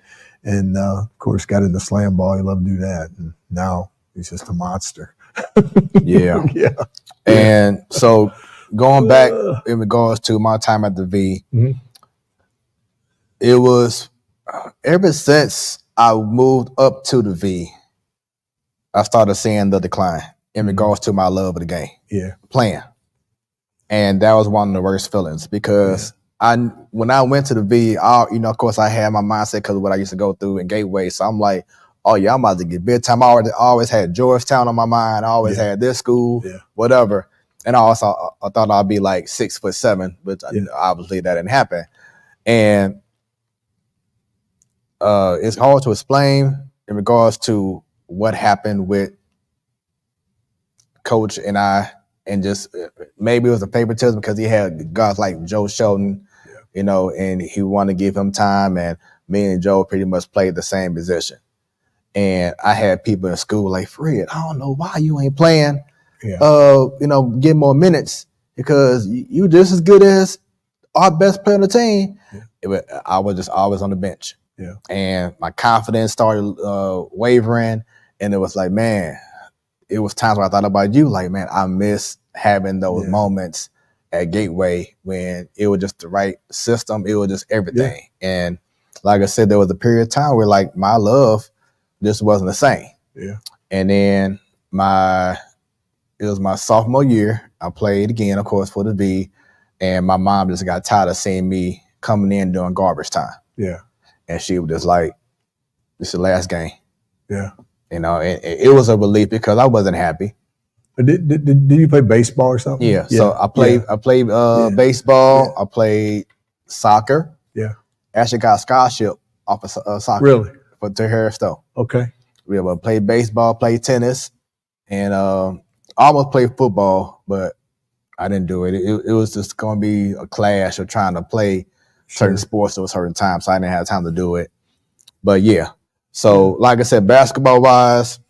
of course got into slam ball. He loved to do that. And now he's just a monster. Yeah. Yeah. And so going back in regards to my time at the V, it was ever since I moved up to the V, I started seeing the decline in regards to my love of the game. Yeah. Playing. And that was one of the worst feelings because when I went to the V, of course I had my mindset because of what I used to go through in Gateway. So I'm like, oh yeah, I'm about to get big time. I always had Georgetown on my mind. I always had this school, whatever. And I thought I'd be like 6'7", but obviously that didn't happen. And it's hard to explain in regards to what happened with Coach and I, and just maybe it was a favoritism because he had guys like Joe Shelton, and he wanted to give him time, and me and Joe pretty much played the same position. And I had people in school like, Fred, I don't know why you ain't playing, get more minutes because you just as good as our best player on the team. I was just always on the bench. Yeah. And my confidence started wavering, and it was like, man, it was times where I thought about you, like, man, I miss having those moments at Gateway when it was just the right system. It was just everything. And like I said, there was a period of time where like my love just wasn't the same. Yeah. And then it was my sophomore year. I played again, of course, for the V, and my mom just got tired of seeing me coming in during garbage time. Yeah. And she was just like, this is the last game. Yeah. And it was a relief because I wasn't happy. But did you play baseball or something? Yeah. So I played baseball. Yeah. I played soccer. Yeah. Actually got a scholarship off of soccer. Really? To Harris Stowe. Okay. We played baseball, played tennis, and I almost played football, but I didn't do it. It was just going to be a clash of trying to play certain sports at a certain time, so I didn't have time to do it. But yeah. So like I said, basketball-wise,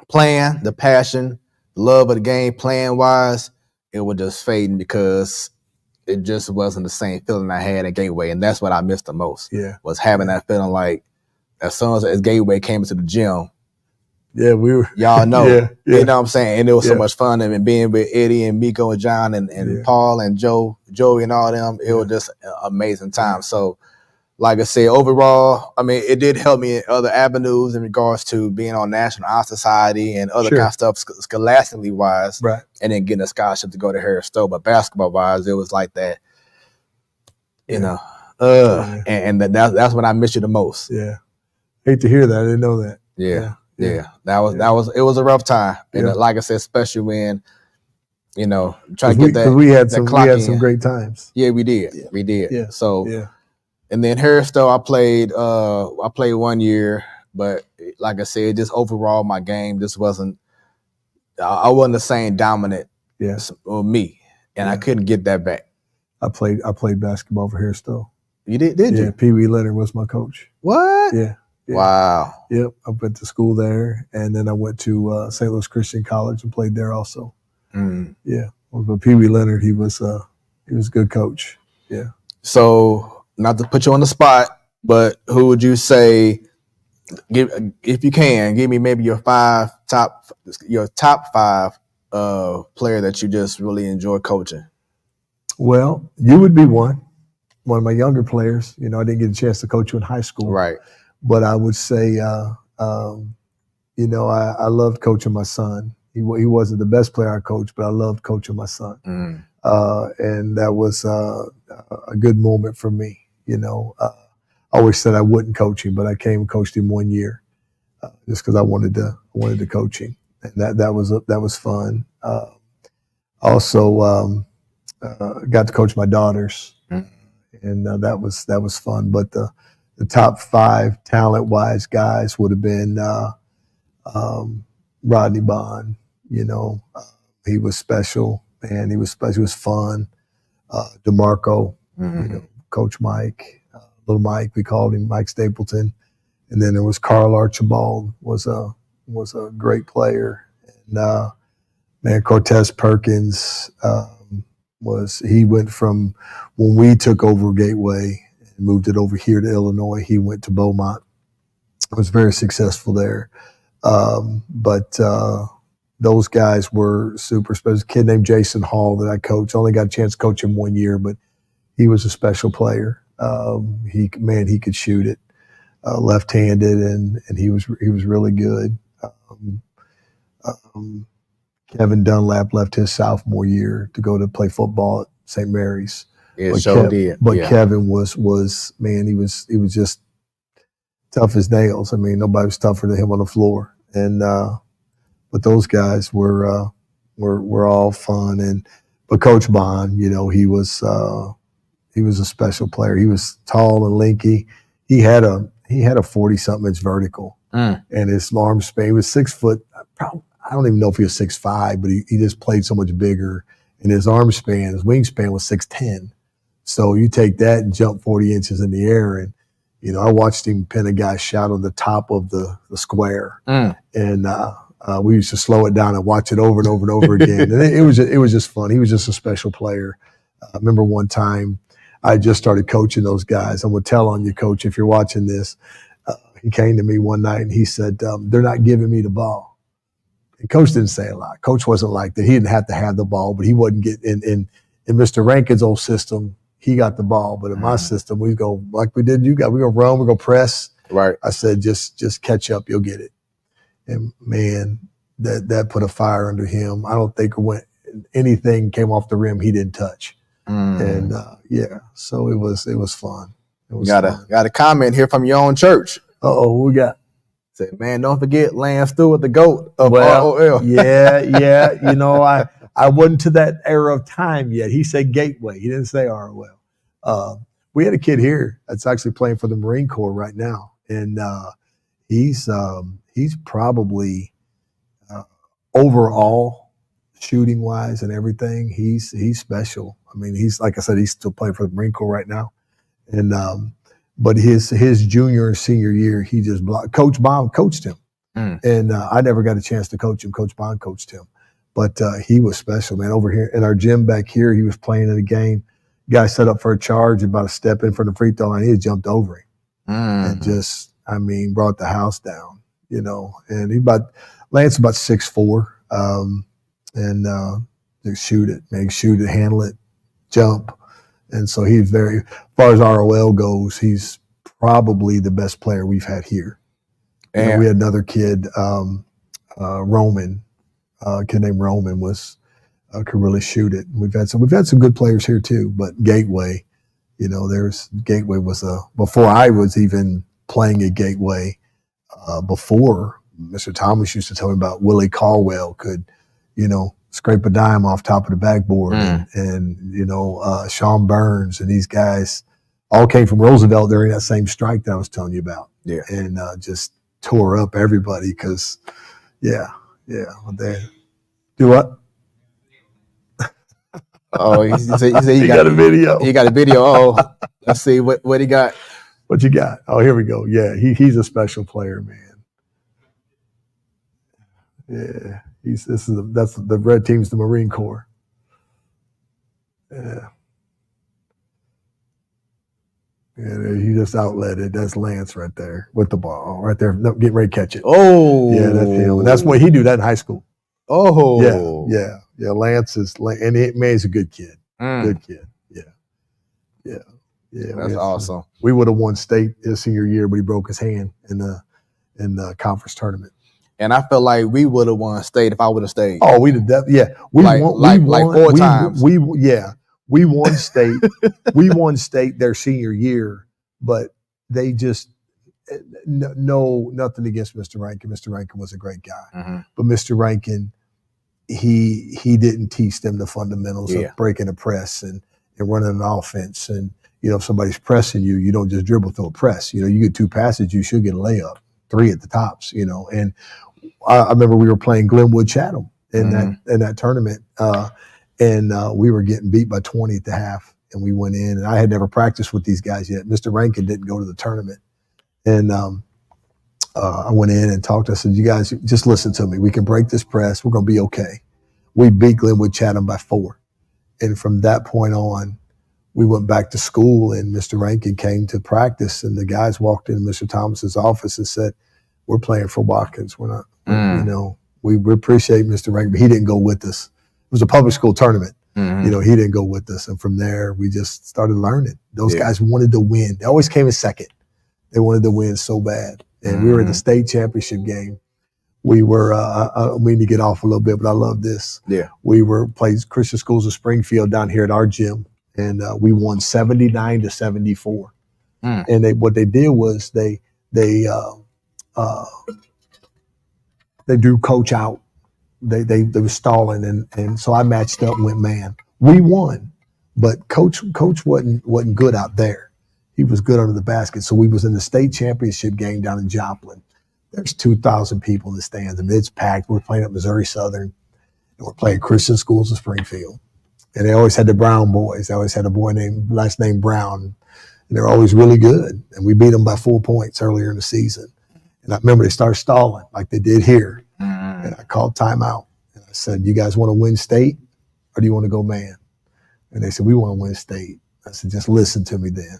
playing, the passion, the love of the game, playing-wise, it was just fading because it just wasn't the same feeling I had at Gateway, and that's what I missed the most. Yeah. Was having that feeling like as soon as Gateway came into the gym, we were. Y'all know. You know what I'm saying? And it was so much fun. And being with Eddie and Miko and John and Paul and Joey and all them, it was just an amazing time. So, like I said, overall, I mean, it did help me in other avenues in regards to being on National Honor Society and other kind of stuff, scholastically wise, right? And then getting a scholarship to go to Harris Stowe. But basketball wise, it was like that, you know. And that's when I miss you the most. Yeah, hate to hear that. I didn't know that. Yeah. It was a rough time. And like I said, especially when, try to get that. We had some great times. Yeah, we did. Yeah. We did. Yeah. So, and then Harris Stowe, I played 1 year, but like I said, just overall my game just wasn't, I wasn't the same dominant me. And I couldn't get that back. I played basketball for Harris Stowe. You did you? Yeah, Pee Wee Leonard was my coach. What? Yeah. Wow. Yep. I went to school there, and then I went to St. Louis Christian College and played there also. Yeah. But Pee Wee Leonard, he was a good coach. Yeah. So, not to put you on the spot, but who would you say, if you can, give me maybe your top 5 player that you just really enjoy coaching? Well, you would be one of my younger players. I didn't get a chance to coach you in high school. Right. But I would say, I loved coaching my son. He wasn't the best player I coached, but I loved coaching my son. And that was a good moment for me. I always said I wouldn't coach him, but I came and coached him 1 year just because I wanted to coach him. and that was fun. Also, got to coach my daughters, and that was fun. But the top 5 talent wise guys would have been Rodney Bond. You know, he was special, man. He was special. He was fun. DeMarco, you know, Coach Mike, little Mike, we called him Mike Stapleton, and then there was Carl Archibald, was a great player, and man, Cortez Perkins he went from when we took over Gateway and moved it over here to Illinois. He went to Beaumont, was very successful there, but those guys were super special. A kid named Jason Hall that I coached. Only got a chance to coach him 1 year, but he was a special player. He could shoot it left-handed, and he was really good. Kevin Dunlap left his sophomore year to go to play football at St. Mary's. Yeah, did. But Kevin was man. He was just tough as nails. I mean, nobody was tougher than him on the floor. And but those guys were all fun. But Coach Bond, you know, he was a special player. He was tall and lanky. He had a 40-something inch vertical, and his arm span. He was 6 foot. I don't even know if he was 6'5", but he just played so much bigger. And his arm span, his wingspan was 6'10". So you take that and jump 40 inches in the air, and you know, I watched him pin a guy's shot on the top of the square, and we used to slow it down and watch it over and over and over again. And it was just fun. He was just a special player. I remember one time I just started coaching those guys. I'm gonna tell on you, Coach, if you're watching this. He came to me one night and he said, "They're not giving me the ball." And Coach didn't say a lot. Coach wasn't like that. He didn't have to have the ball, but he wasn't getting in Mr. Rankin's old system. He got the ball, but in my system, we go like we did. We gonna run, we gonna press. Right. I said, just catch up, you'll get it. And man, that put a fire under him. I don't think anything came off the rim he didn't touch. And so it was fun. It was got a comment here from your own church. We got. Said, man, don't forget Lance Stewart, the GOAT of ROL. ROL. Yeah. You know, I wasn't to that era of time yet. He said Gateway. He didn't say ROL. We had a kid here that's actually playing for the Marine Corps right now, and he's probably overall shooting wise and everything. He's special. I mean, he's like I said, he's still playing for the Marine Corps right now, and but his junior and senior year, he just blocked. Coach Bond coached him, and I never got a chance to coach him. Coach Bond coached him, but he was special, man. Over here in our gym back here, he was playing in a game. Guy set up for a charge, about a step in from the free throw line. He had jumped over him and just, I mean, brought the house down, you know. And Lance about 6'4", and they shoot it, handle it, jump. And so he's very, as far as ROL goes, he's probably the best player we've had here. And we had another kid, Roman, a kid named Roman could really shoot it. We've had some good players here too, but Gateway, you know, Gateway was before I was even playing at Gateway, before Mr. Thomas used to tell me about Willie Caldwell could, you know, scrape a dime off top of the backboard, and you know, Sean Burns and these guys all came from Roosevelt during that same strike that I was telling you about. Yeah. And just tore up everybody because, they do what? Oh, he said he got a video. He got a video. Oh, let's see what he got. What you got? Oh, here we go. Yeah, he's a special player, man. Yeah, that's the red team's the Marine Corps. Yeah. Yeah, he just outlet it. That's Lance right there with the ball, right there, getting ready to catch it. Oh, yeah, that's him. And that's when he do that in high school. Oh, yeah. Lance and he's a good kid. Good kid. Yeah. That's awesome. We would have won state his senior year, but he broke his hand in the conference tournament. And I felt like we would have won state if I would have stayed. Oh, we did that. Yeah, we won 4 times. We won state. We won state their senior year, but they just no, nothing against Mr. Rankin. Mr. Rankin was a great guy, Mm-hmm. but Mr. Rankin, he didn't teach them the fundamentals of breaking a press and running an offense. And if somebody's pressing you, you don't just dribble through a press. You get 2 passes, you should get a layup, 3 at the tops. And I remember we were playing Glenwood Chatham in that tournament, and we were getting beat by 20 at the half. And we went in, and I had never practiced with these guys yet. Mr. Rankin didn't go to the tournament. And I went in and talked. I said, you guys, just listen to me. We can break this press. We're going to be okay. We beat Glenwood Chatham by 4. And from that point on, we went back to school, and Mr. Rankin came to practice, and the guys walked into Mr. Thomas's office and said, we're playing for Watkins. We're not, we appreciate Mr. Rankin, but he didn't go with us. It was a public school tournament. Mm-hmm. He didn't go with us. And from there, we just started learning. Those guys wanted to win. They always came in second. They wanted to win so bad. And we were in the state championship game. We were, I mean to get off a little bit, but I love this. Yeah. We played Christian Schools of Springfield down here at our gym, and we won 79-74. And what they did was they drew coach out. They were stalling, and so I matched up and went man. We won, but coach wasn't good out there. He was good under the basket. So we was in the state championship game down in Joplin. There's 2,000 people in the stands. I mean, it's packed. We're playing at Missouri Southern, and we're playing Christian Schools of Springfield. And they always had the Brown boys. They always had a boy last name Brown, and they're always really good. And we beat them by 4 points earlier in the season. And I remember they started stalling like they did here. And I called timeout. And I said, you guys want to win state, or do you want to go man? And they said, we want to win state. I said, just listen to me then.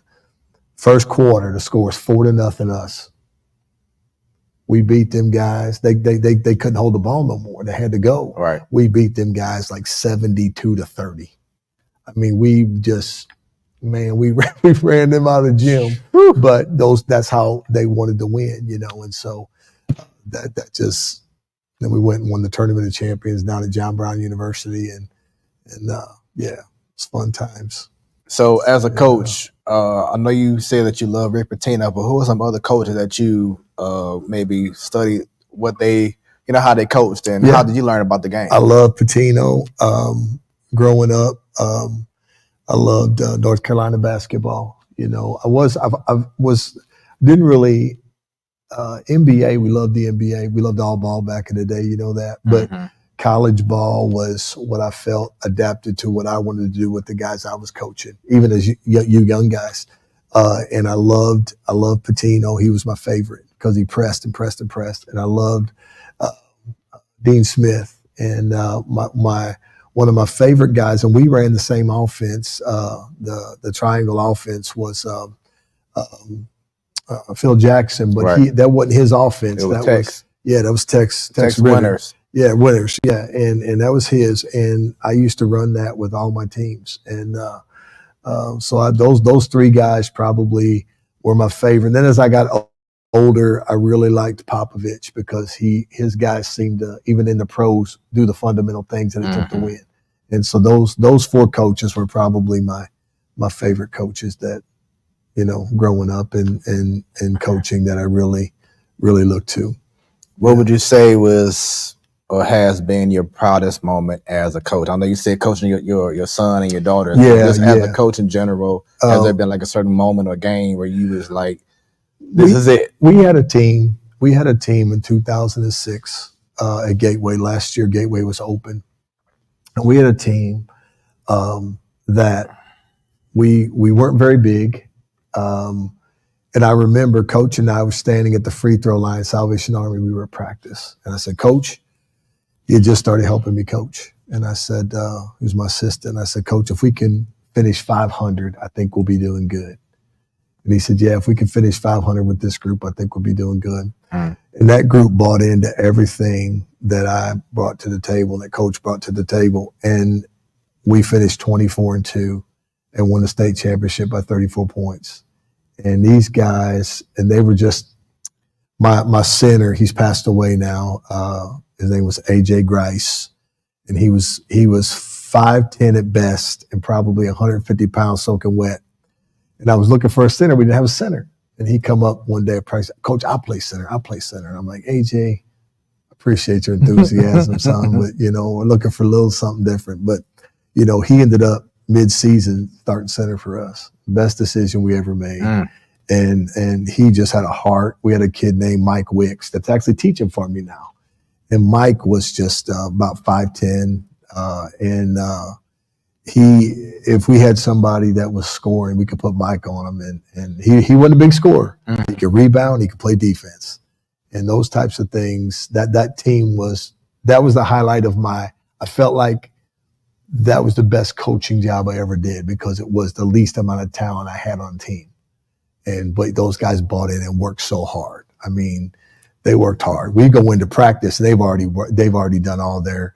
First quarter, the score is 4-0 us. We beat them guys. They couldn't hold the ball no more. They had to go. Right. We beat them guys like 72-30. I mean, we ran them out of the gym. But that's how they wanted to win, And so that just. Then we went and won the Tournament of Champions down at John Brown University, and it's fun times. So as a coach, I know you say that you love Rick Pitino, but who are some other coaches that you maybe studied what they, how they coached, and how did you learn about the game? I love Pitino. Growing up, I loved North Carolina basketball. Didn't really. NBA, we loved the NBA. We loved all ball back in the day, that. But college ball was what I felt adapted to what I wanted to do with the guys I was coaching, even as you young guys. And I loved Pitino. He was my favorite because he pressed and pressed and pressed. And I loved Dean Smith. And one of my favorite guys, and we ran the same offense. The triangle offense was Phil Jackson, but that wasn't his offense. It was Tex. That was Tex Winners. Yeah, Winners. Yeah, and that was his. And I used to run that with all my teams. And so those 3 guys probably were my favorite. And then as I got older, I really liked Popovich because his guys seemed to, even in the pros, do the fundamental things that it took to win. And so those 4 coaches were probably my favorite coaches that. Growing up and coaching that I really, really looked to. What would you say was or has been your proudest moment as a coach? I know you said coaching your son and your daughter. As a coach in general, has there been like a certain moment or game where you was like, this is it? We had a team. In 2006 at Gateway. Last year, Gateway was open. And we had a team that we weren't very big. And I remember Coach and I were standing at the free throw line, Salvation Army, we were at practice. And I said, Coach, he had just started helping me coach. And I said, he was my assistant. I said, Coach, if we can finish 500, I think we'll be doing good. And he said, yeah, if we can finish 500 with this group, I think we'll be doing good. And that group bought into everything that I brought to the table, that Coach brought to the table. And we finished 24-2 and won the state championship by 34 points. And these guys, and they were just my center. He's passed away now. His name was AJ Grice, and he was 5'10" at best and probably 150 pounds soaking wet. And I was looking for a center. We didn't have a center. And he come up one day at practice, Coach, I'll play center. And I'm like, AJ, appreciate your enthusiasm, son, but, we're looking for a little something different. But, he ended up mid-season starting center for us. Best decision we ever made. And he just had a heart. We had a kid named Mike Wicks that's actually teaching for me now. And Mike was just about 5'10", if we had somebody that was scoring, we could put Mike on him, and he wasn't a big scorer. He could rebound, he could play defense, and those types of things. That team was the highlight of I felt like that was the best coaching job I ever did because it was the least amount of talent I had on the team, but those guys bought in and worked so hard. I mean, they worked hard. We go into practice, and they've already done all their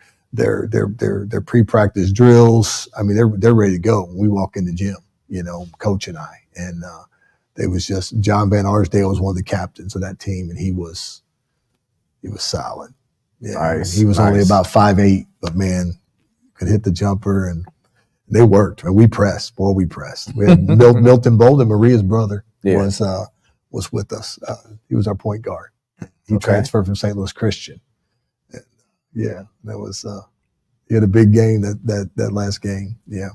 pre-practice drills. I mean, they're ready to go when we walk in the gym, Coach and I. And they was just John Van Arsdale was one of the captains of that team, and he was solid. Yeah, nice. He was only about 5'8", but man, could hit the jumper, and they worked. And we pressed. Boy, we pressed. We had Milton Bolden, Maria's brother, was with us. He was our point guard. He transferred from St. Louis Christian. Yeah, that was he had a big game that last game. Yeah.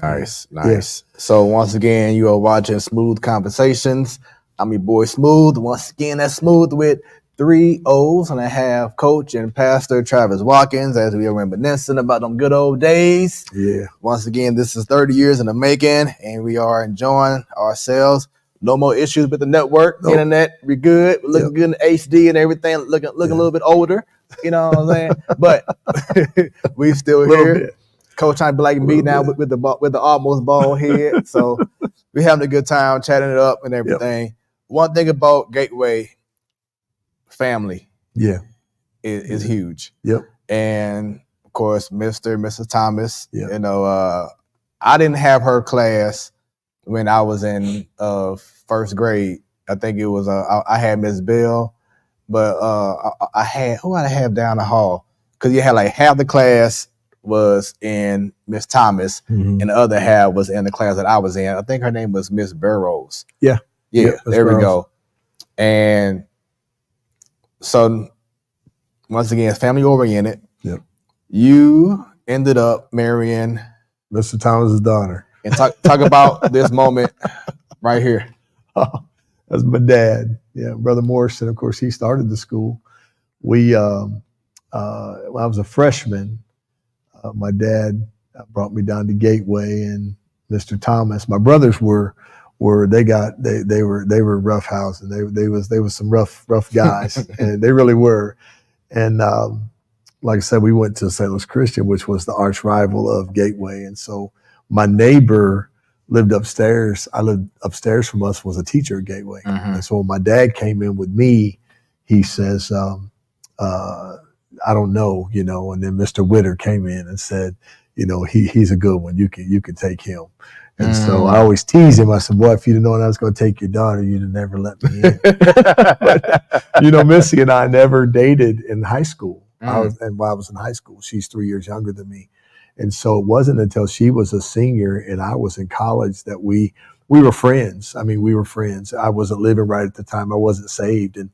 Nice. Yeah. So once again, you are watching Smooth Conversations. I'm your boy Smooth. Once again, that's Smooth with 3 O's, and I have Coach and Pastor Travis Watkins as we are reminiscing about them good old days. Yeah. Once again, this is 30 years in the making, and we are enjoying ourselves. No more issues with the network, internet. We good. We're looking good in HD and everything. Looking a little bit older. You know what I'm saying? But we still here. Bit. Coach trying to be like me now with the almost bald head. So we having a good time chatting it up and everything. Yep. One thing about Gateway family, is huge. Yep. And of course, Mrs. Thomas. Yep. I didn't have her class when I was in first grade. I think it was I had Miss Bill. But I had who I have down the hall because you had like half the class was in Miss Thomas and the other half was in the class that I was in. I think her name was Miss Burrows. Yeah. There Burrows. We go. And so once again, family oriented. Yep. You ended up marrying Mr. Thomas's daughter. And talk about this moment right here. Oh, that's my dad. Yeah, Brother Morrison, of course, he started the school. When I was a freshman, my dad brought me down to Gateway, and Mr. Thomas. My brothers were rough housing. They was some rough guys, and they really were. And like I said, we went to St. Louis Christian, which was the arch rival of Gateway, and so my neighbor lived upstairs. I lived upstairs from us, was a teacher at Gateway. And so when my dad came in with me, he says, I don't know, and then Mr. Witter came in and said, he's a good one. You can take him. And so I always tease him. I said, boy, if you'd have known I was going to take your daughter, you'd have never let me in. But, Missy and I never dated in high school. While I was in high school, she's 3 years younger than me. And so it wasn't until she was a senior and I was in college that we were friends. I mean, we were friends. I wasn't living right at the time. I wasn't saved. And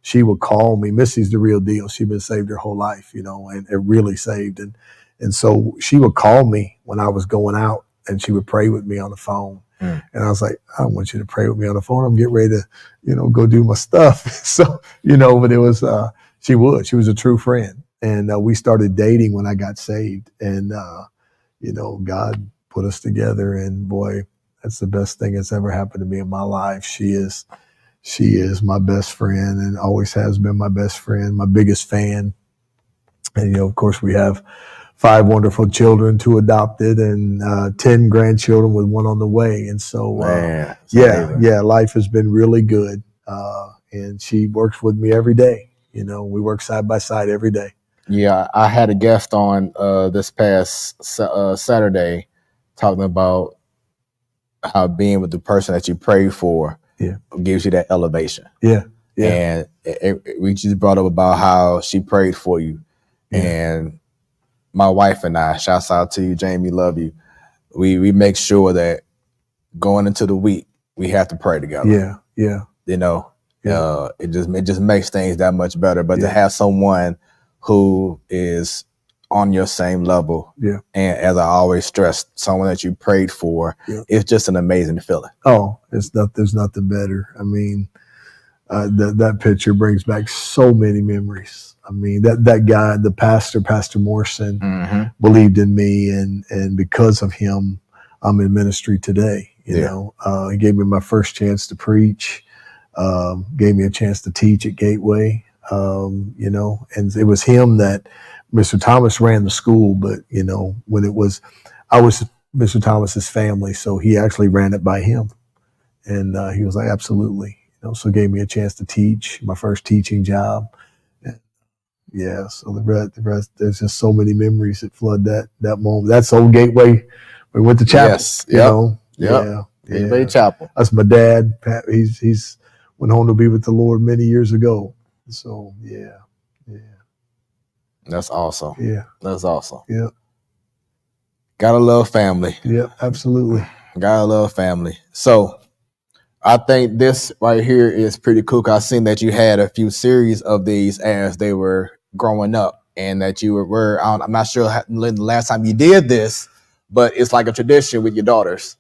she would call me. Missy's the real deal. She'd been saved her whole life, and really saved. And so she would call me when I was going out and she would pray with me on the phone. And I was like, I don't want you to pray with me on the phone. I'm getting ready to, go do my stuff. So, but it was, she was a true friend. And we started dating when I got saved. And, God put us together. And boy, that's the best thing that's ever happened to me in my life. She is my best friend and always has been my best friend, my biggest fan. And, of course, we have 5 wonderful children, 2 adopted, and 10 grandchildren with 1 on the way. And so, life has been really good. And she works with me every day. We work side by side every day. Yeah, I had a guest on this past Saturday talking about how being with the person that you pray for gives you that elevation. Yeah. And we just brought up about how she prayed for you. Yeah. And my wife and I, shouts out to you, Jamie, love you. We make sure that going into the week, we have to pray together. Yeah. You know, Yeah. it just makes things that much better. But to Yeah. have someone who is on your same level, Yeah. and as I always stress, someone that you prayed for, Yeah. it's just an amazing feeling. Oh, there's nothing better. I mean, that picture brings back so many memories. I mean, that guy, the Pastor Morrison, Mm-hmm. believed in me, and because of him, I'm in ministry today. You Yeah. know, he gave me my first chance to preach, gave me a chance to teach at Gateway. You know, and it was him that Mr. Thomas ran the school, but you know, when I was Mr. Thomas's family, so he actually ran it by him, and he was like, absolutely. You know, so gave me a chance to teach, my first teaching job. Yeah, so the rest, there's just so many memories that flood that moment. That's old Gateway. We went to chapel. Yes. You know, yeah, Gateway Chapel. That's my dad. Pat, he's went home to be with the Lord many years ago. So yeah. That's awesome. Yeah, that's awesome. Yeah, Gotta love family. Yeah, absolutely. Gotta love family. So I think this right here is pretty cool. I've seen that you had a few series of these as they were growing up, and that you were I'm not sure the last time you did this, but it's like a tradition with your daughters.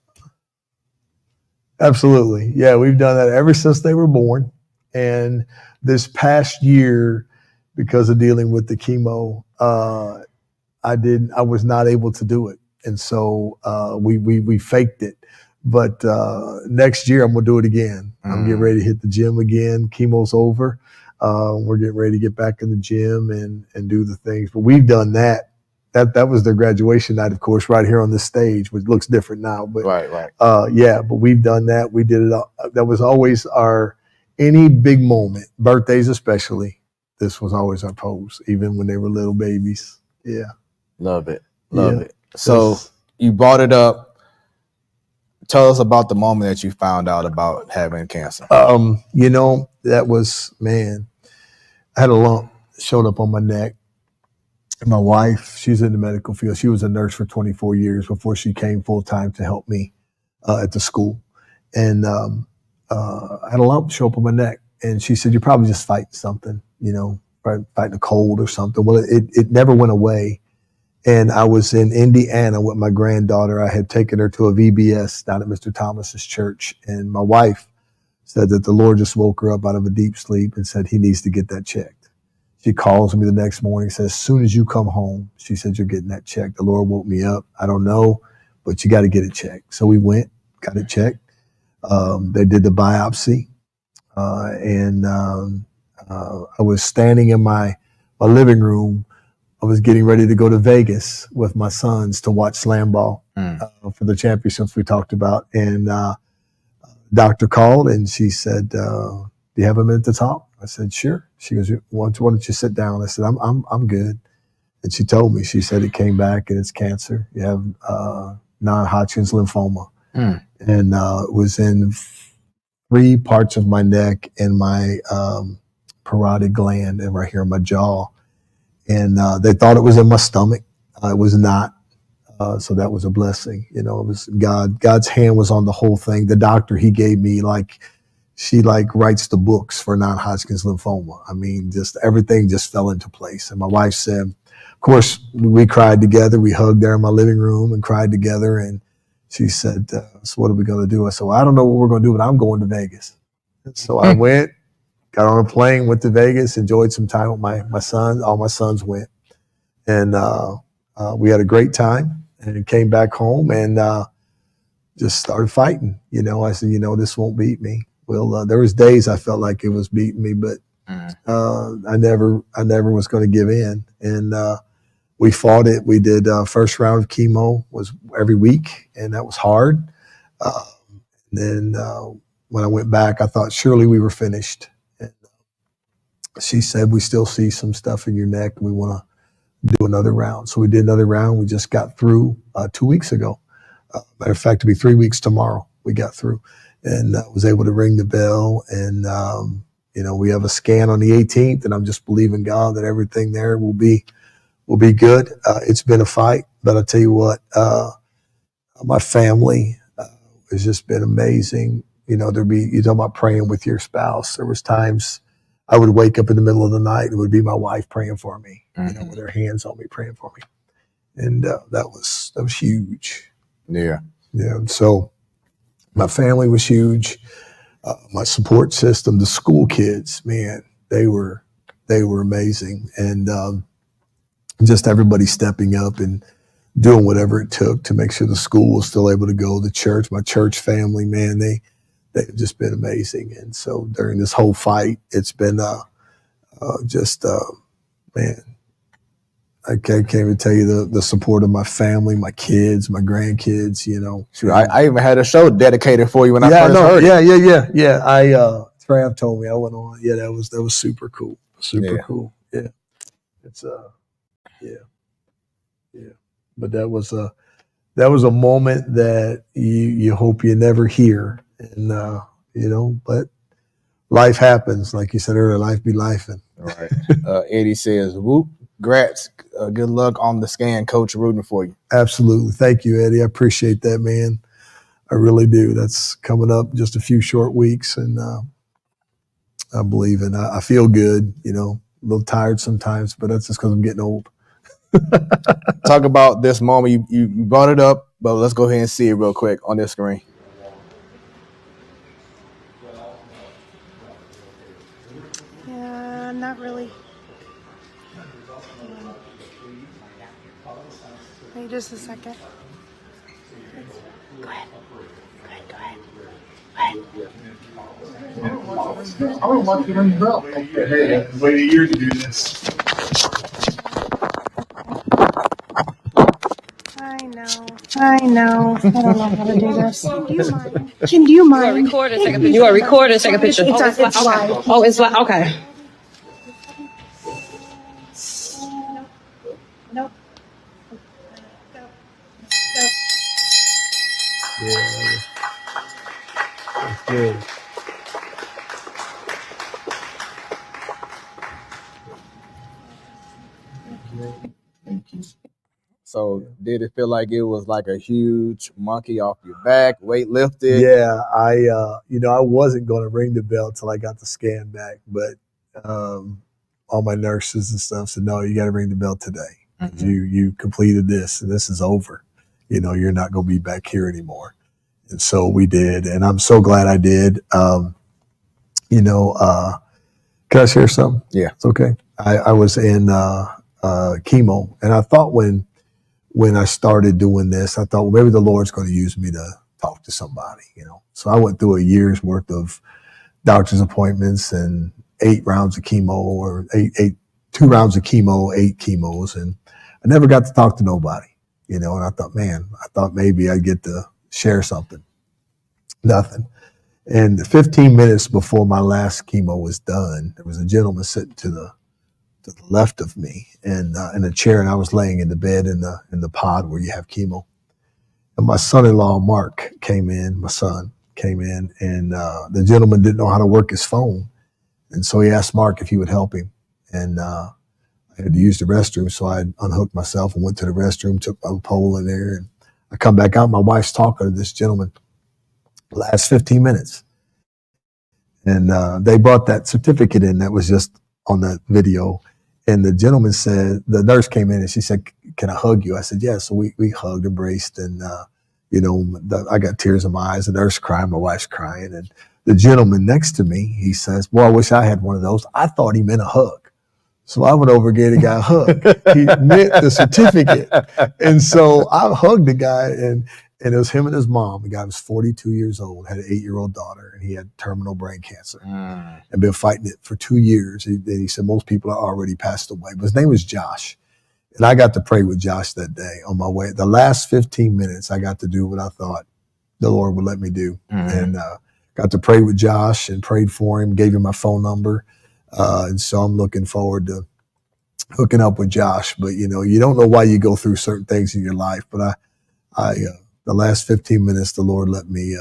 Absolutely. Yeah, we've done that ever since they were born. And this past year, because of dealing with the chemo, I was not able to do it. And so we faked it. But next year I'm gonna do it again. I'm getting ready to hit the gym again. Chemo's over. We're getting ready to get back in the gym and do the things. But we've done that. That was their graduation night, of course, right here on this stage, which looks different now. But right. Yeah, but we've done that. We did it. That was always any big moment, birthdays especially. This was always our pose, even when they were little babies. Yeah. Love it. So you brought it up. Tell us about the moment that you found out about having cancer. You know, that was, man, I had a lump that showed up on my neck. My wife, she's in the medical field. She was a nurse for 24 years before she came full time to help me at the school. And I had a lump show up on my neck. And she said, you're probably just fighting something, you know, fighting a cold or something. Well, it never went away. And I was in Indiana with my granddaughter. I had taken her to a VBS down at Mr. Thomas's church. And my wife said that the Lord just woke her up out of a deep sleep and said he needs to get that checked. She calls me the next morning, says, as soon as you come home, she said, you're getting that checked. The Lord woke me up. I don't know, but you got to get it checked. So we went, got it checked. They did the biopsy. And I was standing in my living room. I was getting ready to go to Vegas with my sons to watch slam ball for the championships we talked about. And doctor called and she said, do you have a minute to talk? I said, sure. She goes, why don't you sit down? I said, I'm good. And she told me, she said it came back and it's cancer. You have non-Hodgkin's lymphoma. And it was in 3 parts of my neck and my parotid gland and right here in my jaw. And they thought it was in my stomach. It was not. So that was a blessing. You know, it was God's hand was on the whole thing. The doctor, he gave me she writes the books for non-Hodgkin's lymphoma. I mean, just everything just fell into place. And my wife said, of course, we cried together. We hugged there in my living room and cried together. And she said, so what are we going to do? I said, well, I don't know what we're going to do, but I'm going to Vegas. And so I went, got on a plane, went to Vegas, enjoyed some time with my son. All my sons went. And we had a great time and came back home and just started fighting. You know, I said, you know, this won't beat me. Well, there was days I felt like it was beating me, but I never was going to give in. And we fought it. We did first round of chemo was every week, and that was hard. Then when I went back, I thought surely we were finished. And she said, we still see some stuff in your neck. We want to do another round. So we did another round. We just got through 2 weeks ago. Matter of fact, it'll be 3 weeks tomorrow. We got through. And was able to ring the bell. And, you know, we have a scan on the 18th, and I'm just believing God that everything there will be good. It's been a fight, but I'll tell you what, my family has just been amazing. you talk about praying with your spouse. There was times I would wake up in the middle of the night. It would be my wife praying for me, with her hands on me, praying for me. And that was huge. Yeah. Yeah. So my family was huge. My support system, the school kids, man, they were amazing. And just everybody stepping up and doing whatever it took to make sure the school was still able to go. The church, my church family, man, they've just been amazing. And so during this whole fight, it's been man, I can't even tell you the support of my family, my kids, my grandkids, Sure. I even had a show dedicated for you when I first heard it. Yeah. Trav told me I went on. Yeah, that was super cool. Super cool. Yeah. It's yeah. But that was a moment that you hope you never hear. And but life happens, like you said earlier, life be lifing. Right. Eddie says, whoop, grats. Good luck on the scan, coach, rooting for you. Absolutely. Thank you, Eddie. I appreciate that, man. I really do. That's coming up just a few short weeks, and I believe in. I feel good. A little tired sometimes, but that's just because I'm getting old. Talk about this moment. You brought it up, but let's go ahead and see it real quick on this screen. Yeah, not really. Wait just a second. Go ahead. I don't want you to ring the bell. Hey, I've waited a year to do this. I know. I don't know how to do this. Do you mind? You are recording, take a picture. You are recording, take a picture. It's live. Oh, it's live. Okay. Nope. Yeah, that's good. So did it feel like it was like a huge monkey off your back, weight lifted? Yeah, I wasn't going to ring the bell till I got the scan back, but all my nurses and stuff said, no, you got to ring the bell today. Mm-hmm. You completed this, and this is over. You're not going to be back here anymore. And so we did, and I'm so glad I did. Can I share something? Yeah. It's okay. I was in chemo, and I thought when I started doing this, I thought, well, maybe the Lord's going to use me to talk to somebody, So I went through a year's worth of doctor's appointments and 8 rounds of chemo, or 2 rounds of chemo, 8 chemos, and I never got to talk to nobody, And I thought maybe I'd get to share something. Nothing. And 15 minutes before my last chemo was done, there was a gentleman sitting to the left of me and in a chair, and I was laying in the bed in the pod where you have chemo. And my son-in-law, Mark, came in. My son came in, and the gentleman didn't know how to work his phone, and so he asked Mark if he would help him. And I had to use the restroom, so I unhooked myself and went to the restroom, took my pole in there, and I come back out. My wife's talking to this gentleman. Last 15 minutes, and they brought that certificate in that was just on the video. And the gentleman said, the nurse came in and she said, "Can I hug you?" I said, "Yeah." So we hugged, embraced, and I got tears in my eyes. The nurse crying, my wife's crying, and the gentleman next to me, he says, "Well, I wish I had one of those." I thought he meant a hug, so I went over and gave the guy a hug. He meant the certificate, and so I hugged the guy, and it was him and his mom. The guy was 42 years old, had an 8-year-old daughter, and he had terminal brain cancer and been fighting it for 2 years. He said most people are already passed away, but his name was Josh. And I got to pray with Josh that day on my way. The last 15 minutes, I got to do what I thought the Lord would let me do. And got to pray with Josh and prayed for him, gave him my phone number. And so I'm looking forward to hooking up with Josh. But, you don't know why you go through certain things in your life. But the last 15 minutes, the Lord let me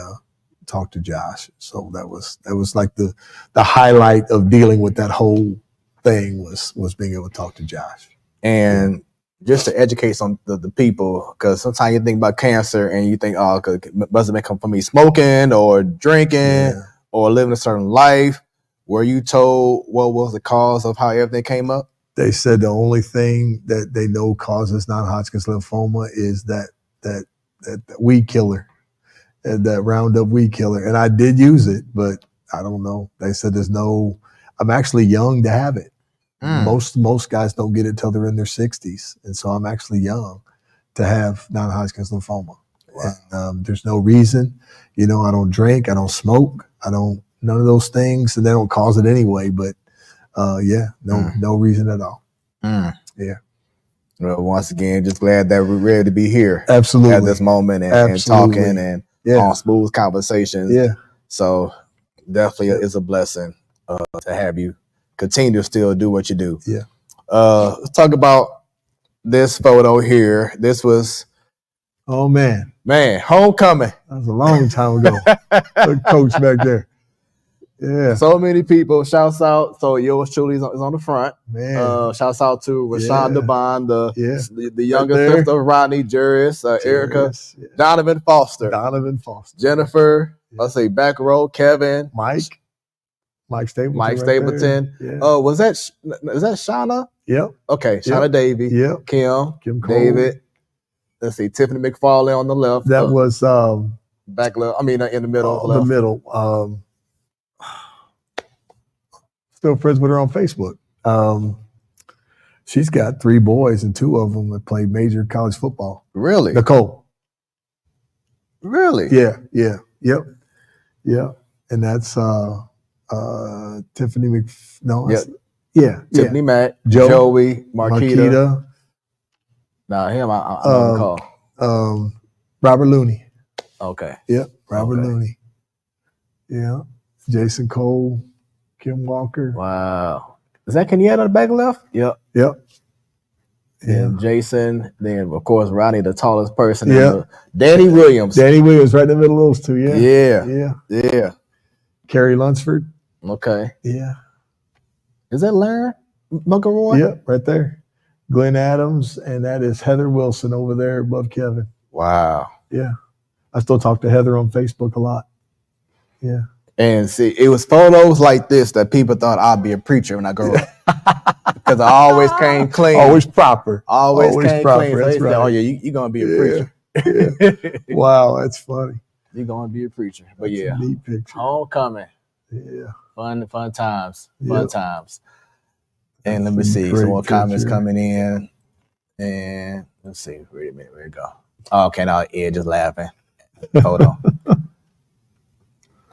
talk to Josh. So that was like the highlight of dealing with that whole thing was being able to talk to Josh. And just to educate some the people, because sometimes you think about cancer and you think, oh, cause it must have been come from me smoking or drinking or living a certain life. Were you told what was the cause of how everything came up? They said the only thing that they know causes non-Hodgkin's lymphoma is that weed killer, that Roundup weed killer. And I did use it, but I don't know. They said I'm actually young to have it. Most guys don't get it till they're in their 60s. And so I'm actually young to have non-Hodgkin's lymphoma. Wow. And there's no reason, I don't drink, I don't smoke, none of those things, and they don't cause it anyway. But no reason at all. Yeah. Well, once again, just glad that we're ready to be here. Absolutely. At this moment and talking and on smooth conversations. Yeah. So definitely it's a blessing to have you continue to still do what you do. Yeah. Let's talk about this photo here. This was, oh man, homecoming. That was a long time ago. Look, Coach back there. Yeah. So many people. Shouts out. So yours truly is on the front. Man. Shouts out to Rashawn DeBond, the younger right sister of Rodney, Juris, Erica, Donovan Foster, Jennifer. Let's say back row, Kevin, Mike Stapleton. Mike Stapleton. Yeah. Oh, is that Shauna? Yep. Okay, Shauna Davey. Yep. Kim Cole. David. Let's see, Tiffany McFarlane on the left. That was back left. I mean, in the middle. The middle. Still friends with her on Facebook. She's got 3 boys, and 2 of them that play major college football. Really? Nicole. Really? Yeah. Yep. And that's Tiffany Tiffany Mack, Joey, Marquita. Nah, him I don't recall. Robert Looney. Okay. Yep, Robert Looney. Yeah. Jason Cole, Kim Walker. Wow. Is that Kenyatta on the back left? Yep. Yeah. And Jason, then of course Ronnie, the tallest person. Yeah. Danny Williams. Right in the middle of those 2. Yeah. Carrie Lunsford. Okay. Yeah. Is that Larry McElroy? Yeah, right there. Glenn Adams, and that is Heather Wilson over there above Kevin. Wow. Yeah. I still talk to Heather on Facebook a lot. Yeah. And see, it was photos like this that people thought I'd be a preacher when I grew up. Because I always came clean. Always proper. Always came proper. clean. So that's they right. said, oh, yeah, you're going to be a preacher. Yeah. Wow, that's funny. You're going to be a preacher. But that's a neat picture. Homecoming. Yeah. Fun times. Fun times. And let me see. Some more comments coming in. And let's see. Wait a minute. Where it go? Oh, okay, now Ed just laughing. Hold on.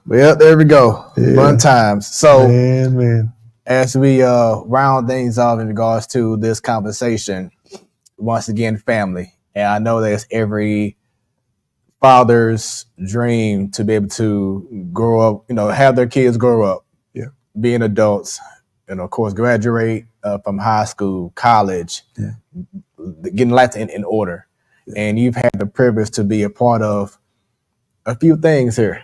Well, there we go. Yeah. Fun times. So, man. As we round things off in regards to this conversation, once again, family. And I know that's every father's dream to be able to grow up, have their kids grow up, being adults, and of course, graduate from high school, college, getting life in order. Yeah. And you've had the privilege to be a part of a few things here.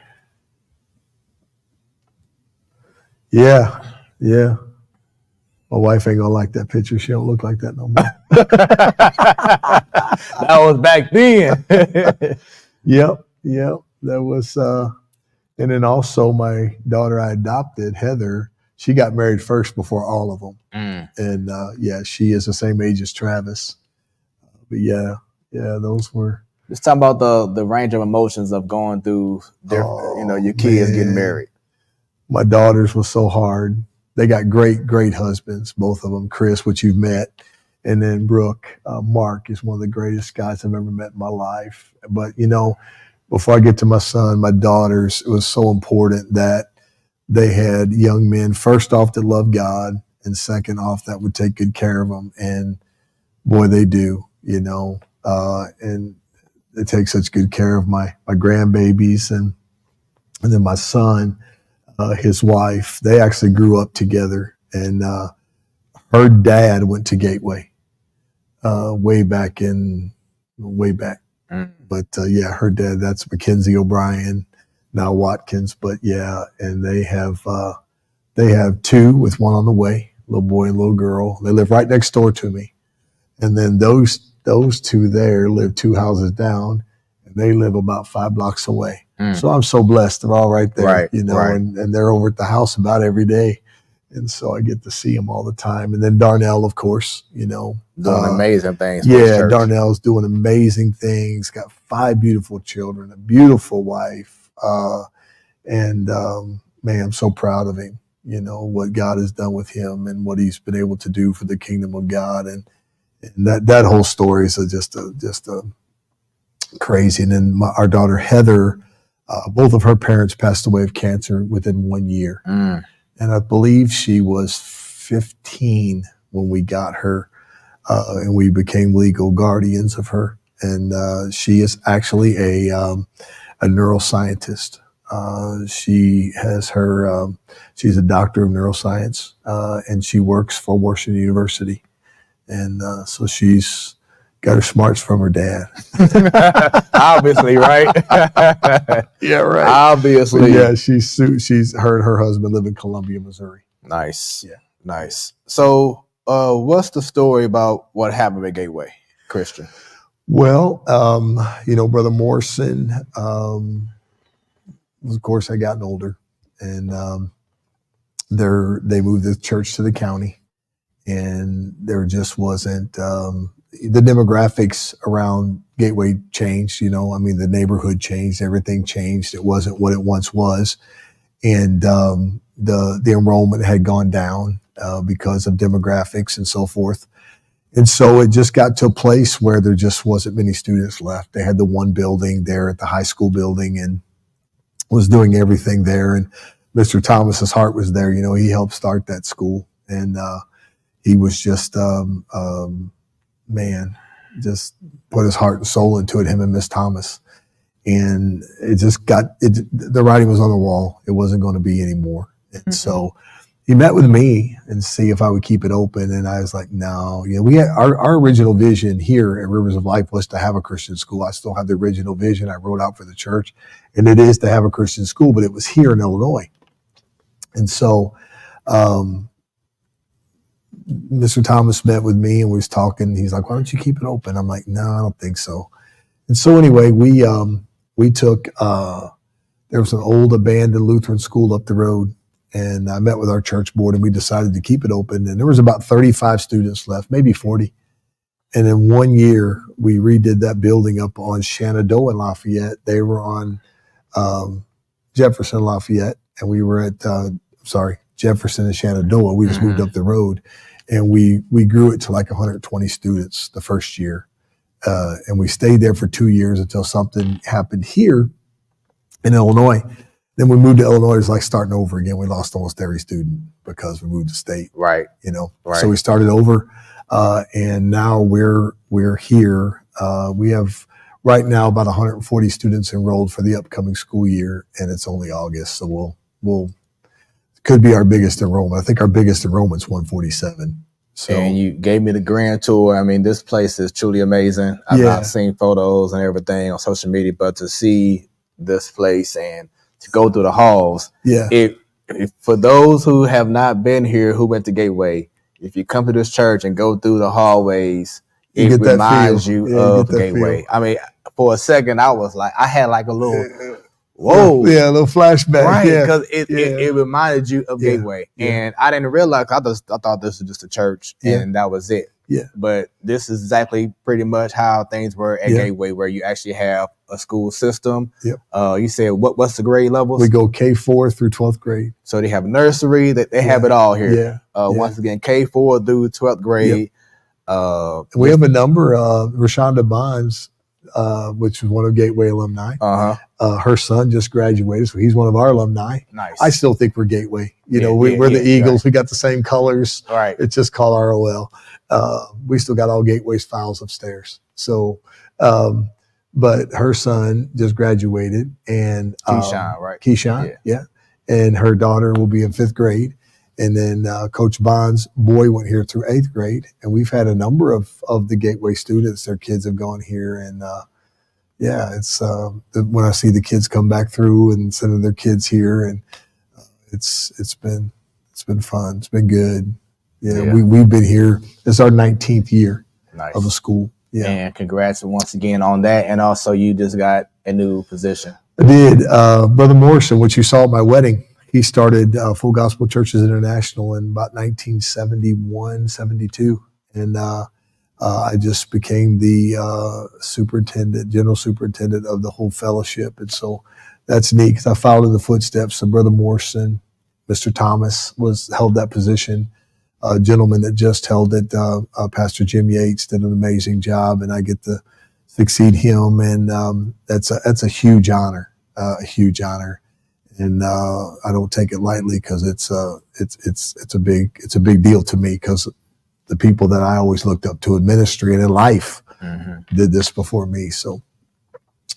Yeah. My wife ain't gonna like that picture. She don't look like that no more. That was back then. Yep. That was, and then also my daughter I adopted, Heather, she got married first before all of them. And she is the same age as Travis. But those were. Let's talk about the range of emotions of going through different, your kids getting married. My daughters was so hard. They got great husbands, both of them. Chris, which you've met, and then Brooke. Mark is one of the greatest guys I've ever met in my life. But, before I get to my son, my daughters, it was so important that they had young men, first off, that loved God, and second off, that would take good care of them. And boy, they do, and they take such good care of my grandbabies and then my son, his wife. They actually grew up together, and her dad went to Gateway way back. But her dad, that's Mackenzie O'Brien, now Watkins. But and they have 2 with one on the way, little boy and little girl. They live right next door to me. And then those two there live 2 houses down, and they live about 5 blocks away. So I'm so blessed. They're all right there, Right, you know, right. and they're over at the house about every day. And so I get to see them all the time. And then Darnell, of course, you know. Doing amazing things for his Yeah, church. Darnell's doing amazing things, got 5 beautiful children, a beautiful wife. Man, I'm so proud of him, you know, what God has done with him and what he's been able to do for the kingdom of God. And that whole story is just crazy. And then our daughter Heather, both of her parents passed away of cancer within 1 year. And I believe she was 15 when we got her, and we became legal guardians of her. And she is actually a neuroscientist. She has she's a doctor of neuroscience, and she works for Washington University. And so she's got her smarts from her dad. Obviously, right? Yeah, right. Obviously. But yeah, she's her husband live in Columbia, Missouri. Nice. Yeah. Nice. So what's the story about what happened at Gateway Christian? Well, you know, Brother Morrison, of course, had gotten older, and they moved the church to the county, and there just wasn't the demographics around Gateway changed. You know, I mean, the neighborhood changed, everything changed. It wasn't what it once was, and the enrollment had gone down because of demographics and so forth. And so it just got to a place where there just wasn't many students left. They had the one building there at the high school building and was doing everything there. And Mr. Thomas's heart was there. You know, he helped start that school. And he was just, just put his heart and soul into it, him and Miss Thomas. And it just the writing was on the wall. It wasn't going to be anymore. And so he met with me and see if I would keep it open. And I was like, no, you know, we had our original vision here at Rivers of Life was to have a Christian school. I still have the original vision I wrote out for the church, and it is to have a Christian school, but it was here in Illinois. And so, Mr. Thomas met with me and we was talking. He's like, why don't you keep it open? I'm like, no, I don't think so. And so anyway, we took, there was an old abandoned Lutheran school up the road. And I met with our church board and we decided to keep it open. And there was about 35 students left, maybe 40. And in 1 year, we redid that building up on Shenandoah and Lafayette. They were on Jefferson and Lafayette. And we were at, Jefferson and Shenandoah. We just moved up the road. And we grew it to like 120 students the first year. And we stayed there for 2 years until something happened here in Illinois. Then we moved to Illinois. It was like starting over again. We lost almost every student because we moved to state. Right. You know. Right. So we started over, and now we're here. We have right now about 140 students enrolled for the upcoming school year, and it's only August, so we'll could be our biggest enrollment. I think our biggest enrollment's 147. So, and you gave me the grand tour. I mean, this place is truly amazing. I've not seen photos and everything on social media, but to see this place and to go through the halls. Yeah. If for those who have not been here, who went to Gateway, if you come to this church and go through the hallways, it reminds you of Gateway. I mean, for a second, I was like, I had like a little, whoa. Yeah, a little flashback. Right, yeah. because it reminded you of Gateway. Yeah. And I didn't realize, I thought this was just a church and that was it. Yeah. But this is exactly pretty much how things were at Gateway, where you actually have a school system. Yep. You said, what's the grade levels? We go K4 through 12th grade. So they have nursery, that they have it all here. Yeah. Once again, K4 through 12th grade. Yep. We have a number of Rashonda Bonds, which was one of Gateway alumni. Her son just graduated, so he's one of our alumni. Nice. I still think we're Gateway. You know, we're the Eagles. Right. We got the same colors. Right. It's just called ROL. We still got all Gateway's files upstairs. So, but her son just graduated, and Keyshawn, right? Keyshawn, yeah. And her daughter will be in 5th grade. And then Coach Bond's boy went here through 8th grade. And we've had a number of the Gateway students, their kids have gone here. And it's when I see the kids come back through and sending their kids here, and it's been fun. It's been good. Yeah. We've been here. It's our 19th year. Nice. of a school. Yeah. And congrats once again on that. And also, you just got a new position. I did. Brother Morrison, which you saw at my wedding, he started Full Gospel Churches International in about 1971, 72. And I just became the general superintendent of the whole fellowship. And so that's neat because I followed in the footsteps of Brother Morrison. Mr. Thomas held that position. A gentleman that just held it, Pastor Jim Yates, did an amazing job, and I get to succeed him. And that's a huge honor, and I don't take it lightly because it's a big deal to me because the people that I always looked up to in ministry and in life did this before me. So,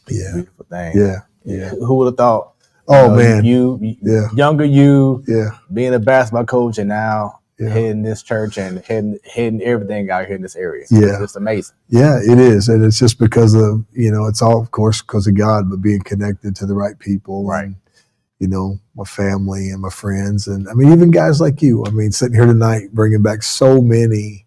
yeah, beautiful thing. Yeah. Who would have thought? Oh man, Younger you, yeah, being a basketball coach, and now yeah. heading this church and heading everything out here in this area. Yeah, it's just amazing. Yeah, it is, and it's just because of it's all of course because of God, but being connected to the right people, right? And, my family and my friends, and I mean even guys like you. I mean, sitting here tonight, bringing back so many,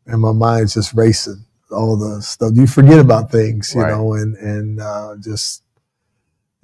and my mind's just racing. All the stuff you forget about things, right. and just.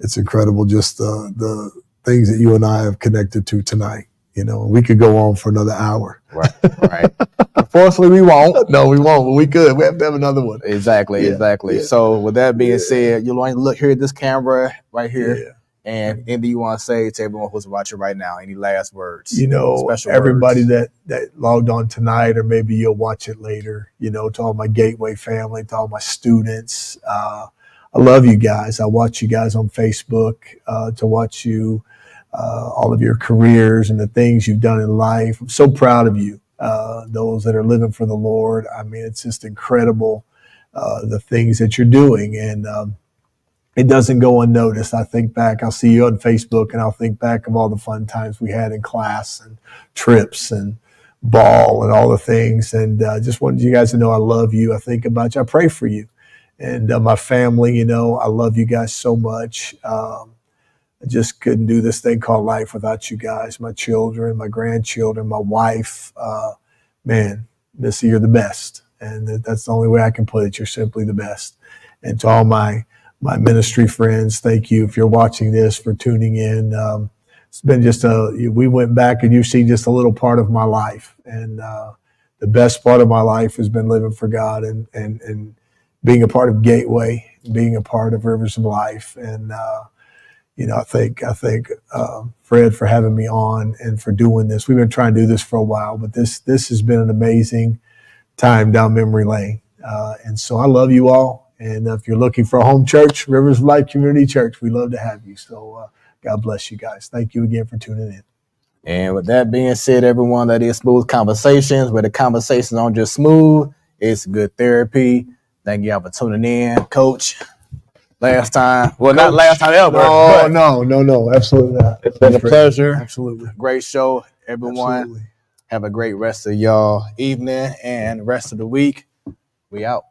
It's incredible, just the things that you and I have connected to tonight. We could go on for another hour. Right. Unfortunately, we won't. No, we won't. But we could. We have to have another one. Exactly. Yeah. So, with that being said, you'll want to look here at this camera right here. Yeah. And anything you want to say to everyone who's watching right now? Any last words? Special everybody words? that logged on tonight, or maybe you'll watch it later. To all my Gateway family, to all my students. I love you guys. I watch you guys on Facebook to watch you, all of your careers and the things you've done in life. I'm so proud of you, those that are living for the Lord. I mean, it's just incredible, the things that you're doing. And it doesn't go unnoticed. I think back, I'll see you on Facebook, and I'll think back of all the fun times we had in class and trips and ball and all the things. And just wanted you guys to know I love you. I think about you. I pray for you. And my family, I love you guys so much. I just couldn't do this thing called life without you guys, my children, my grandchildren, my wife. Man, Missy, you're the best. And that's the only way I can put it. You're simply the best. And to all my ministry friends, thank you if you're watching this for tuning in. It's been just we went back and you see just a little part of my life. And the best part of my life has been living for God and being a part of Gateway, being a part of Rivers of Life. And, I thank Fred for having me on and for doing this. We've been trying to do this for a while, but this has been an amazing time down memory lane. And so I love you all. And if you're looking for a home church, Rivers of Life Community Church, we'd love to have you. So God bless you guys. Thank you again for tuning in. And with that being said, everyone, that is Smooth Conversations, where the conversations aren't just smooth, it's good therapy. Thank y'all for tuning in, Coach. Last time, well, Coach, not last time ever. No, absolutely not. It's been a pleasure. Absolutely, great show, everyone. Absolutely. Have a great rest of y'all evening and rest of the week. We out.